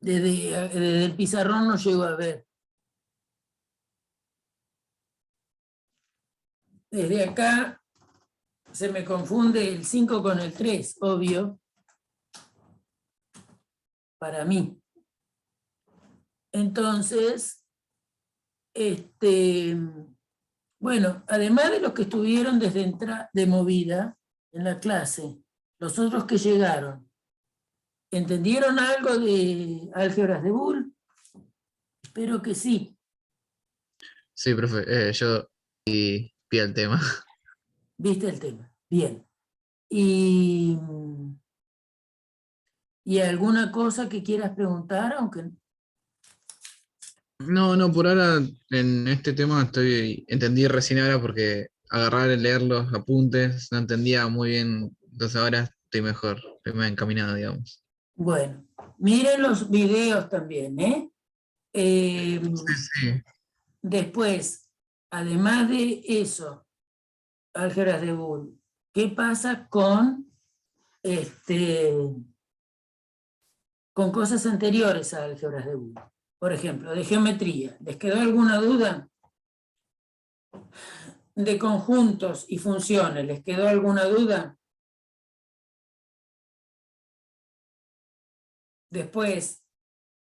Desde el pizarrón no llego a ver. Desde acá se me confunde el 5 con el 3, obvio, para mí. Entonces, bueno, además de los que estuvieron desde de movida en la clase, los otros que llegaron, ¿entendieron algo de álgebras de Boole? Espero que sí. Sí, profe, yo vi el tema. ¿Viste el tema? Bien. ¿Y alguna cosa que quieras preguntar? Aunque No, no, por ahora en este tema entendí recién ahora porque agarrar y leer los apuntes, no entendía muy bien, entonces ahora estoy mejor, estoy más encaminado, digamos. bueno, miren los videos también, ¿eh? Sí, sí. Después, además de eso, álgebras de Boole, ¿qué pasa con cosas anteriores a álgebras de Boole? Por ejemplo, de geometría. ¿Les quedó alguna duda? De conjuntos y funciones, ¿les quedó alguna duda? Después,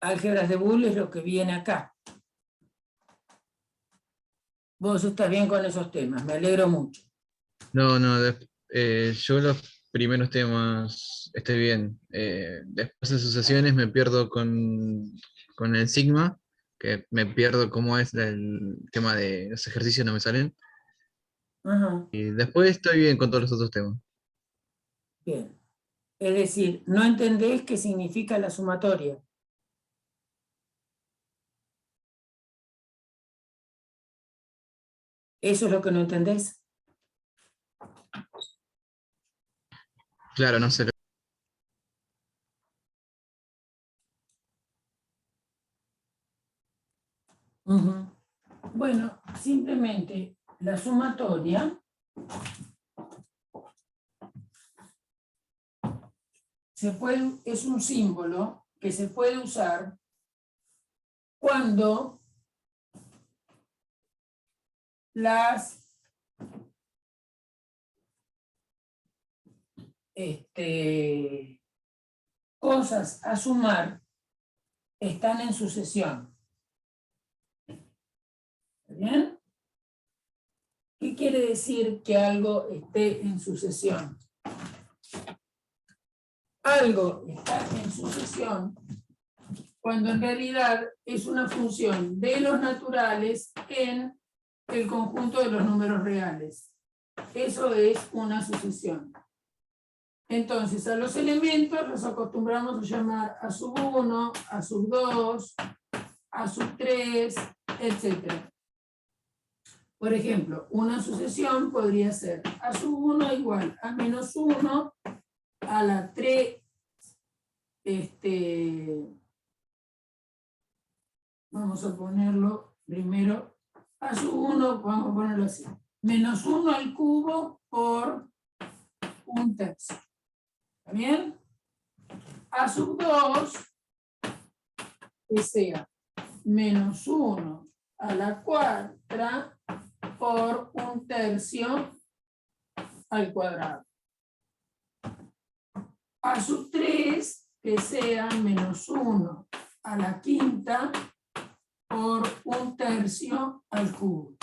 álgebras de Boole es lo que viene acá. Vos estás bien con esos temas, me alegro mucho. No, no, yo los primeros temas estoy bien. Después de sucesiones me pierdo con el sigma, que me pierdo cómo es el tema de los ejercicios, no me salen. Ajá, Y después estoy bien con todos los otros temas. bien. Es decir, no entendés qué significa la sumatoria. ¿Eso es lo que no entendés? Claro, no sé. Ujú. Bueno, simplemente la sumatoria es un símbolo que se puede usar cuando las cosas a sumar están en sucesión. ¿Está bien? ¿Qué quiere decir que algo esté en sucesión? Algo está en sucesión cuando en realidad es una función de los naturales en el conjunto de los números reales. Eso es una sucesión. Entonces, a los elementos los acostumbramos a llamar a sub 1, a sub 2, a sub 3, etc. Por ejemplo, una sucesión podría ser a sub 1 igual a menos 1 a la 3, vamos a ponerlo primero, a sub 1, vamos a ponerlo así, menos 1 al cubo por un tercio. ¿Está bien? A sub 2, que sea menos 1 a la cuarta por un tercio al cuadrado. A sub 3, que sea menos 1 a la quinta por un tercio al cubo.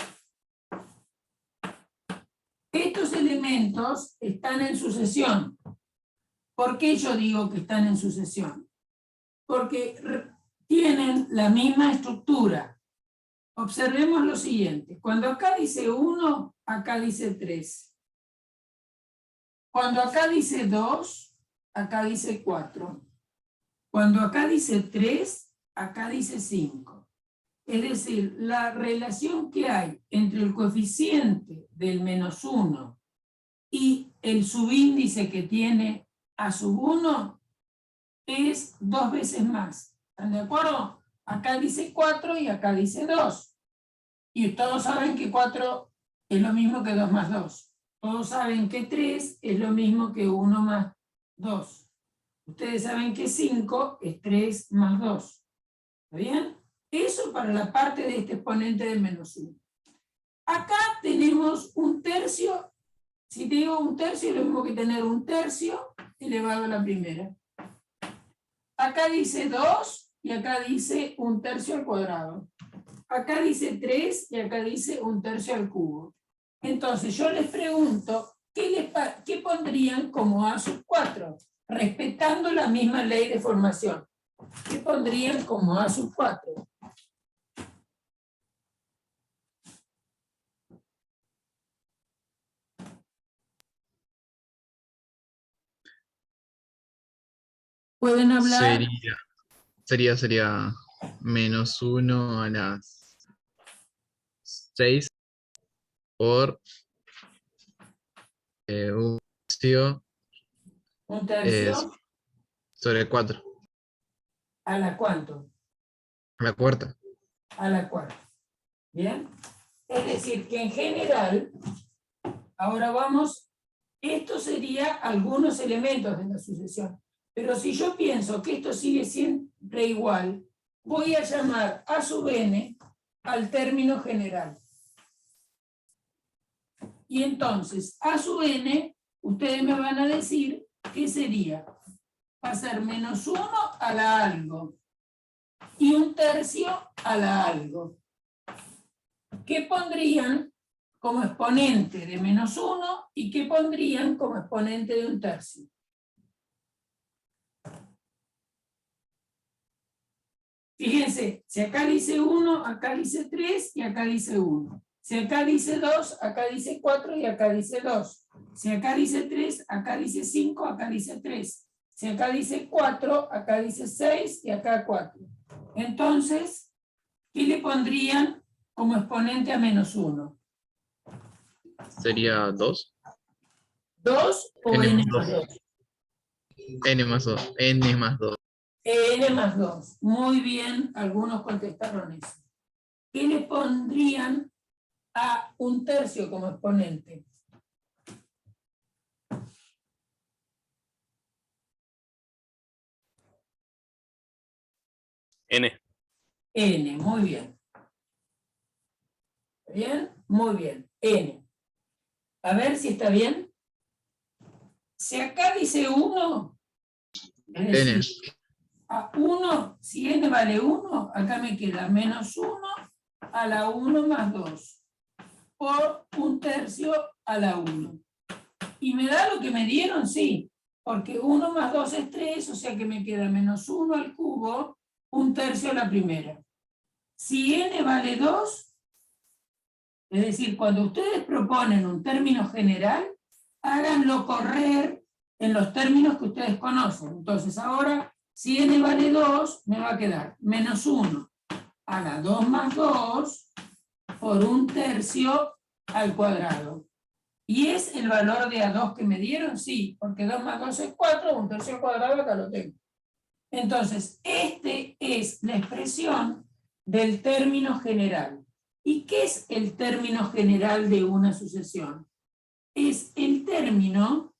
Estos elementos están en sucesión. ¿Por qué yo digo que están en sucesión? Porque tienen la misma estructura. Observemos lo siguiente. Cuando acá dice 1, acá dice 3. Cuando acá dice 2, acá dice 4. Cuando acá dice 3, acá dice 5. Es decir, la relación que hay entre el coeficiente del menos 1 y el subíndice que tiene a sub 1 es 2 veces más. ¿Están de acuerdo? Acá dice 4 y acá dice 2. Y todos saben que 4 es lo mismo que 2 más 2. Todos saben que 3 es lo mismo que 1 más 2. Ustedes saben que 5 es 3 más 2. ¿Está bien? Eso para la parte de este exponente del menos 1. Acá tenemos un tercio. Si te digo un tercio, es lo mismo que tener un tercio elevado a la primera. Acá dice 2 y acá dice un tercio al cuadrado. Acá dice 3 y acá dice un tercio al cubo. Entonces yo les pregunto, ¿qué pondrían como a sub 4? Respetando la misma ley de formación. ¿Qué pondrían como a sub 4? ¿Pueden hablar? Sería menos 1 a las 6 por un tercio ¿Un tercio? sobre 4, ¿A la cuánto? a la cuarta. A la cuarta. ¿Bien? Es decir, que en general, ahora vamos, esto sería algunos elementos de la sucesión. Pero si yo pienso que esto sigue siempre igual, voy a llamar a sub n al término general. Y entonces, a sub n, ustedes me van a decir qué sería. Va a ser menos 1 a la algo. Y un tercio a la algo. ¿Qué pondrían como exponente de menos 1 y qué pondrían como exponente de un tercio? Fíjense, si acá dice 1, acá dice 3 y acá dice 1. Si acá dice 2, acá dice 4 y acá dice 2. Si acá dice 3, acá dice 5, acá dice 3. Si acá dice 4, acá dice 6 y acá 4. Entonces, ¿qué le pondrían como exponente a menos 1? Sería 2. 2 o N n más más 2. 2. N más 2. N más 2. N más 2. Muy bien, algunos contestaron eso. ¿Qué le pondrían a un tercio como exponente? N. N, muy bien. ¿Bien? Muy bien. N. A ver si está bien. Si acá dice 1, es decir, N. a 1, si n vale 1, acá me queda menos 1 a la 1 más 2 por un tercio a la 1. ¿Y me da lo que me dieron? Sí, porque 1 más 2 es 3, o sea que me queda menos 1 al cubo, un tercio a la primera. Si n vale 2, es decir, cuando ustedes proponen un término general, háganlo correr en los términos que ustedes conocen. Entonces ahora, si n vale 2, me va a quedar menos 1 a la 2 más 2 por un tercio al cuadrado. ¿Y es el valor de A2 que me dieron? Sí, porque 2 más 2 es 4, un tercio al cuadrado acá lo tengo. Entonces, este es la expresión del término general. ¿Y qué es el término general de una sucesión? Es el término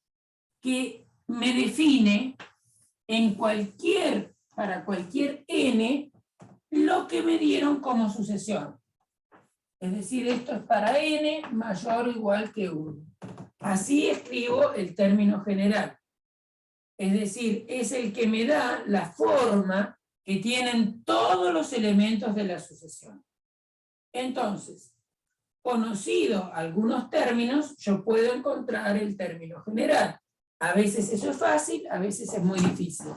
que me define para cualquier n, lo que me dieron como sucesión. Es decir, esto es para n mayor o igual que 1. Así escribo el término general. Es decir, es el que me da la forma que tienen todos los elementos de la sucesión. Entonces, conocido algunos términos, yo puedo encontrar el término general. A veces eso es fácil, a veces es muy difícil.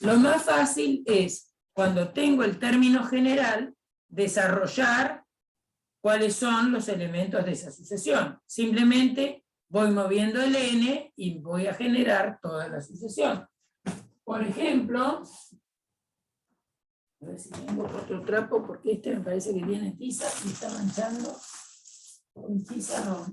Lo más fácil es, cuando tengo el término general, desarrollar cuáles son los elementos de esa sucesión. Simplemente voy moviendo el n y voy a generar toda la sucesión. Por ejemplo, A ver si tengo otro trapo, porque este me parece que tiene tiza y está manchando con tiza no.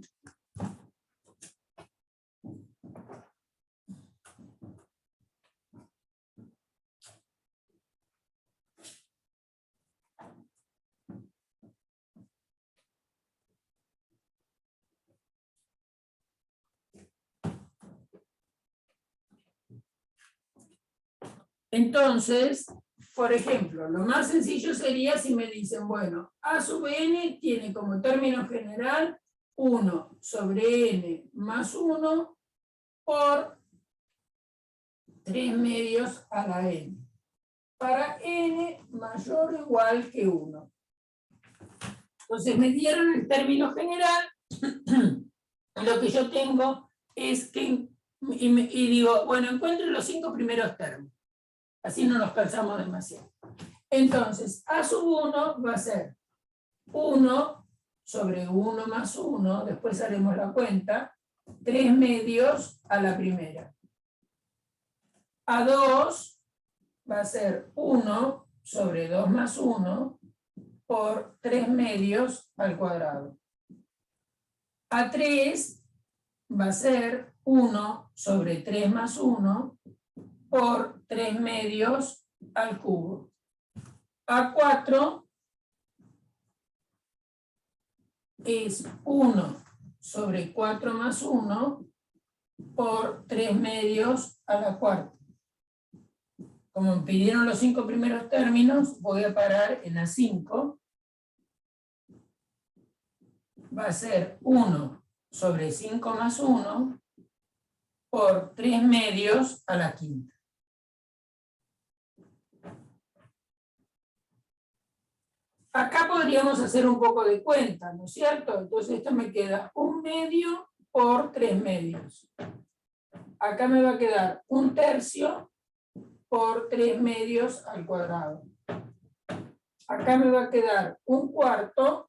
Entonces, por ejemplo, lo más sencillo sería si me dicen, bueno, A sub n tiene como término general 1 sobre n más 1 por 3 medios a la n. Para n mayor o igual que 1. Entonces me dieron el término general. Lo que yo tengo es que, y digo, bueno, encuentro los 5 primeros términos. Así no nos cansamos demasiado. Entonces, A sub 1 va a ser 1 sobre 1 más 1, después haremos la cuenta, 3 medios a la primera. A2 va a ser 1 sobre 2 más 1 por 3 medios al cuadrado. A3 va a ser 1 sobre 3 más 1 por 3 medios al cubo. A4 es 1 sobre 4 más 1 por 3 medios a la cuarta. Como me pidieron los 5 primeros términos, voy a parar en A5. Va a ser 1 sobre 5 más 1 por 3 medios a la quinta. Acá podríamos hacer un poco de cuenta, ¿no es cierto? Entonces esto me queda 1 medio por 3 medios. Acá me va a quedar 1/3 por 3 medios al cuadrado. Acá me va a quedar 1/4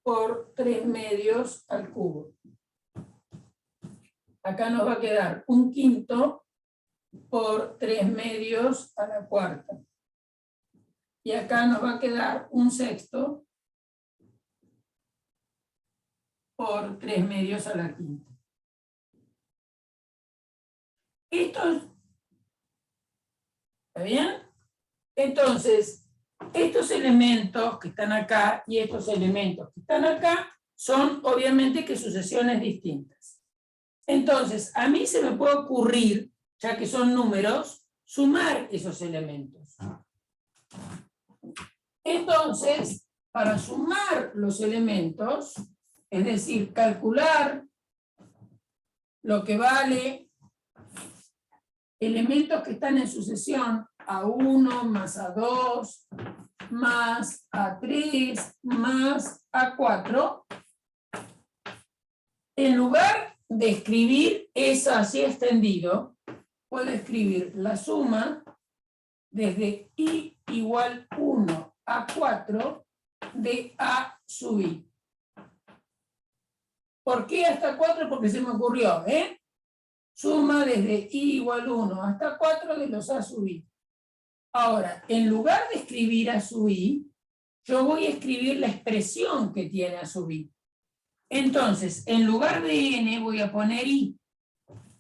por 3 medios al cubo. Acá nos va a quedar 1/5 por 3 medios a la cuarta. Y acá nos va a quedar 1/6 por 3 medios a la quinta. ¿Esto está bien? Entonces, estos elementos que están acá y estos elementos que están acá son obviamente que sucesiones distintas. Entonces, a mí se me puede ocurrir, ya que son números, sumar esos elementos. Entonces, para sumar los elementos, es decir, calcular lo que vale elementos que están en sucesión, A1 más A2 más A3 más A4, en lugar de escribir eso así extendido, puedo escribir la suma desde I igual 1 a 4 de A sub I. ¿Por qué hasta 4? Porque se me ocurrió, Suma desde I igual 1 hasta 4 de los A sub I. Ahora, en lugar de escribir A sub I, yo voy a escribir la expresión que tiene A sub I. Entonces, en lugar de N voy a poner I.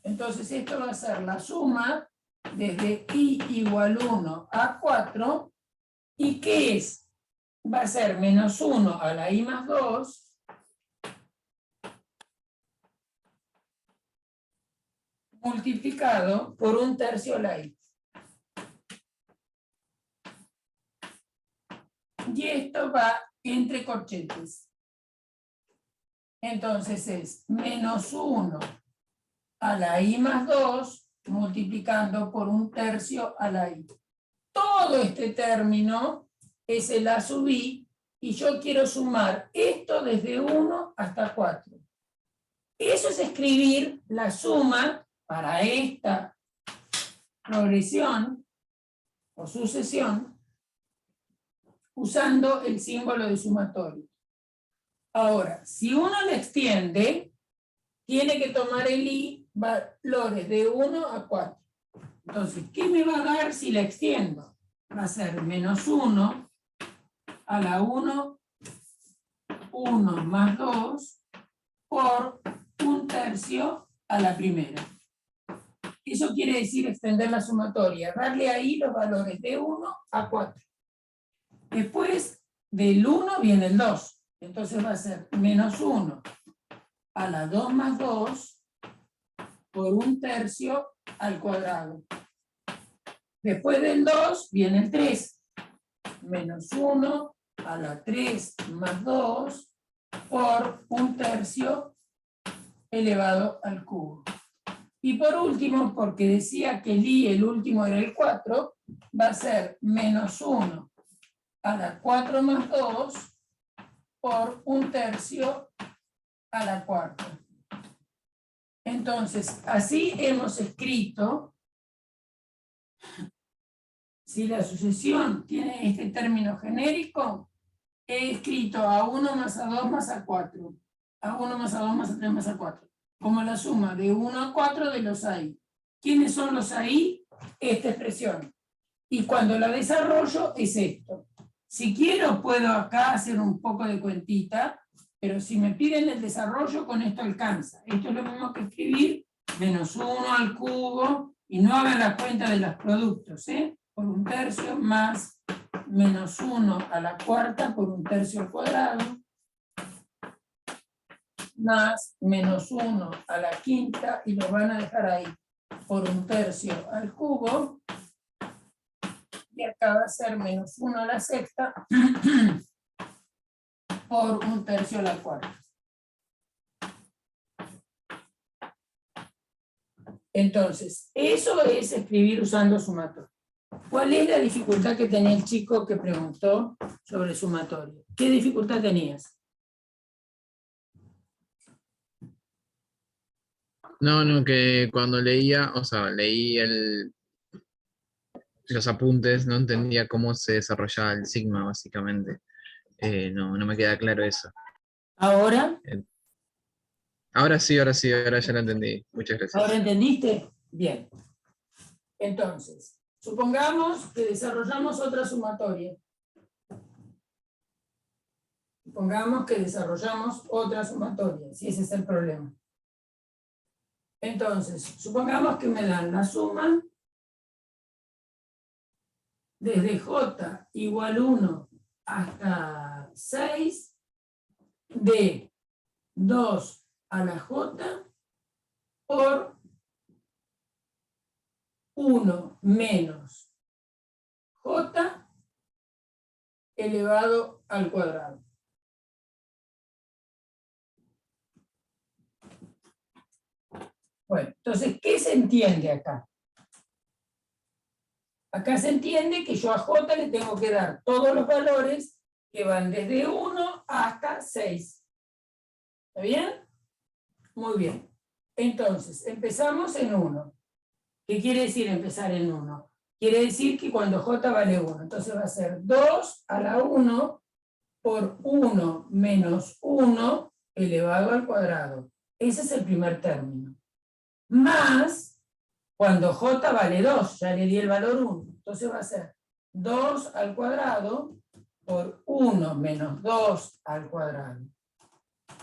Entonces, esto va a ser la suma desde I igual 1 a 4. ¿Y qué es? Va a ser menos 1 a la I más 2 multiplicado por 1/3 a la I. Y esto va entre corchetes. Entonces es menos 1 a la I más 2 multiplicando por 1/3 a la I. Todo este término es el A sub I y yo quiero sumar esto desde 1 hasta 4. Eso es escribir la suma para esta progresión o sucesión usando el símbolo de sumatorio. Ahora, si uno le extiende, tiene que tomar el I valores de 1 a 4. Entonces, ¿qué me va a dar si la extiendo? va a ser menos 1 a la 1, 1 más 2, por 1/3 a la primera. Eso quiere decir extender la sumatoria, darle ahí los valores de 1 a 4. Después del 1 viene el 2, entonces va a ser menos 1 a la 2 más 2 por 1/3 al cuadrado. Después del 2 viene el 3, menos 1 a la 3 más 2 por 1/3 elevado al cubo. Y por último, porque decía que el último era el 4, va a ser menos 1 a la 4 más 2 por 1/3 a la cuarta. Entonces, así hemos escrito, si la sucesión tiene este término genérico, he escrito A1 más A2 más A4, A1 más A2 más A3 más A4, como la suma de 1 a 4 de los AI. ¿Quiénes son los AI? Esta expresión. Y cuando la desarrollo es esto. Si quiero puedo acá hacer un poco de cuentita, pero si me piden el desarrollo con esto alcanza. Esto es lo mismo que escribir menos 1 al cubo, y no hagan la cuenta de los productos, por 1/3 más menos 1 a la cuarta por 1/3 al cuadrado, más menos 1 a la quinta, y lo van a dejar ahí, por 1/3 al cubo, y acá va a ser menos 1 a la sexta, por 1/3 a la cuarta. Entonces, eso es escribir usando sumatorio. ¿Cuál es la dificultad que tenía el chico que preguntó sobre sumatorio? ¿Qué dificultad tenías? No, que cuando leía, leí los apuntes, no entendía cómo se desarrollaba el sigma, básicamente. No me queda claro eso. ¿Ahora? Ahora sí, ahora ya lo entendí. Muchas gracias. ¿Ahora entendiste? Bien. Entonces, supongamos que desarrollamos otra sumatoria. Supongamos que desarrollamos otra sumatoria, si ese es el problema. Entonces, supongamos que me dan la suma desde J igual 1 hasta 6 de 2 a la J por 1 menos J elevado al cuadrado. Bueno, entonces, ¿qué se entiende acá? Acá se entiende que yo a J le tengo que dar todos los valores que van desde 1 hasta 6. ¿Está bien? Muy bien. Entonces, empezamos en 1. ¿Qué quiere decir empezar en 1? Quiere decir que cuando J vale 1, entonces va a ser 2 a la 1 por 1 menos 1 elevado al cuadrado. Ese es el primer término. Más, cuando J vale 2, ya le di el valor 1, entonces va a ser 2 al cuadrado por 1 menos 2 al cuadrado.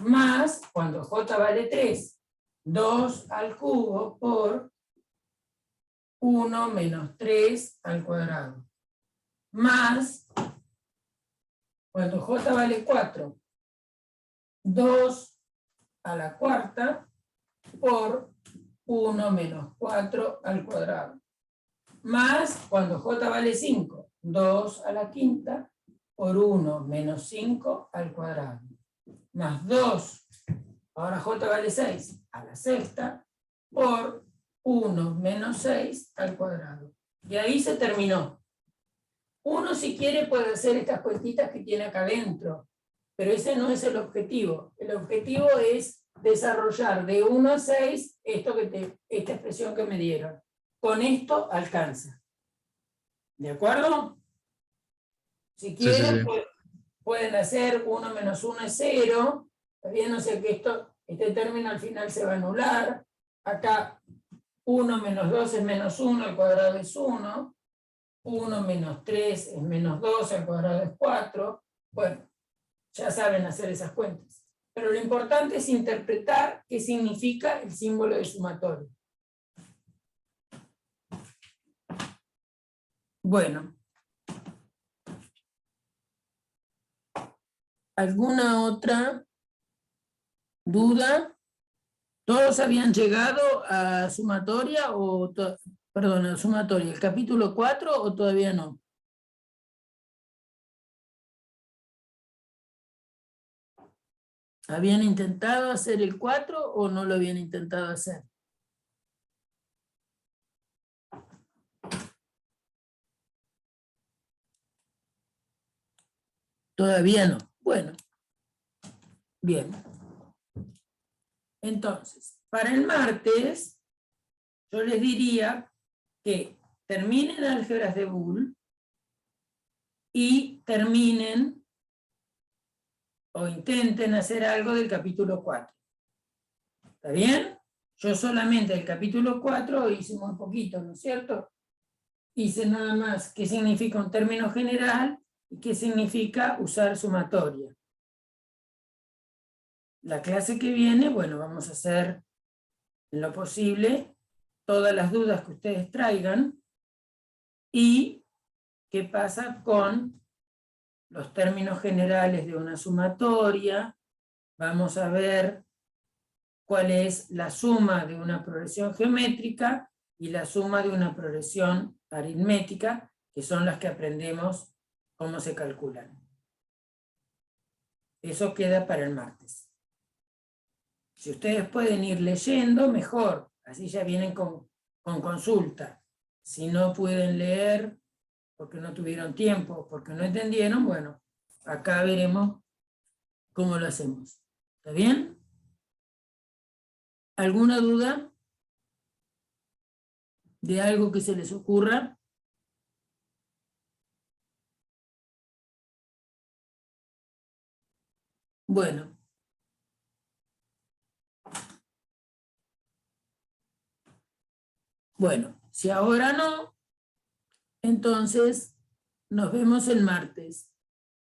Más, cuando J vale 3, 2 al cubo por 1 menos 3 al cuadrado. Más, cuando J vale 4, 2 a la cuarta por 1 menos 4 al cuadrado. Más, cuando J vale 5, 2 a la quinta por 1 menos 5 al cuadrado. Más 2, ahora J vale 6, a la sexta por 1 menos 6 al cuadrado. Y ahí se terminó. Uno, si quiere, puede hacer estas cuentitas que tiene acá adentro, pero ese no es el objetivo. El objetivo es desarrollar de 1 a 6 esta expresión que me dieron. Con esto alcanza. ¿De acuerdo? Si quieren, Sí. pueden hacer 1 menos 1 es 0. También, o sea que este término al final se va a anular. Acá 1 menos 2 es menos 1, el cuadrado es 1. 1 menos 3 es menos 2, al cuadrado es 4. Bueno, ya saben hacer esas cuentas. Pero lo importante es interpretar qué significa el símbolo de sumatorio. Bueno. ¿Alguna otra duda? ¿Todos habían llegado a sumatoria perdón, a sumatoria, el capítulo 4 o todavía no? ¿Habían intentado hacer el 4 o no lo habían intentado hacer? Todavía no. Bueno. Bien. Entonces, para el martes, yo les diría que terminen álgebras de Boole y terminen o intenten hacer algo del capítulo 4. ¿Está bien? Yo solamente el capítulo 4 hice muy poquito, ¿no es cierto? Hice nada más qué significa un término general y qué significa usar sumatoria. La clase que viene, bueno, vamos a hacer en lo posible todas las dudas que ustedes traigan y qué pasa con los términos generales de una sumatoria. Vamos a ver cuál es la suma de una progresión geométrica y la suma de una progresión aritmética, que son las que aprendemos cómo se calculan. Eso queda para el martes. Si ustedes pueden ir leyendo, mejor, así ya vienen con consulta. Si no pueden leer porque no tuvieron tiempo, porque no entendieron, bueno, acá veremos cómo lo hacemos. ¿Está bien? ¿Alguna duda de algo que se les ocurra? Bueno. Bueno, si ahora no, entonces nos vemos el martes.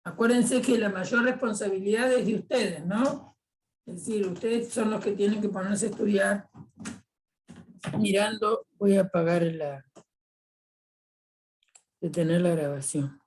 Acuérdense que la mayor responsabilidad es de ustedes, ¿no? Es decir, ustedes son los que tienen que ponerse a estudiar. Mirando, voy a apagar detener la grabación.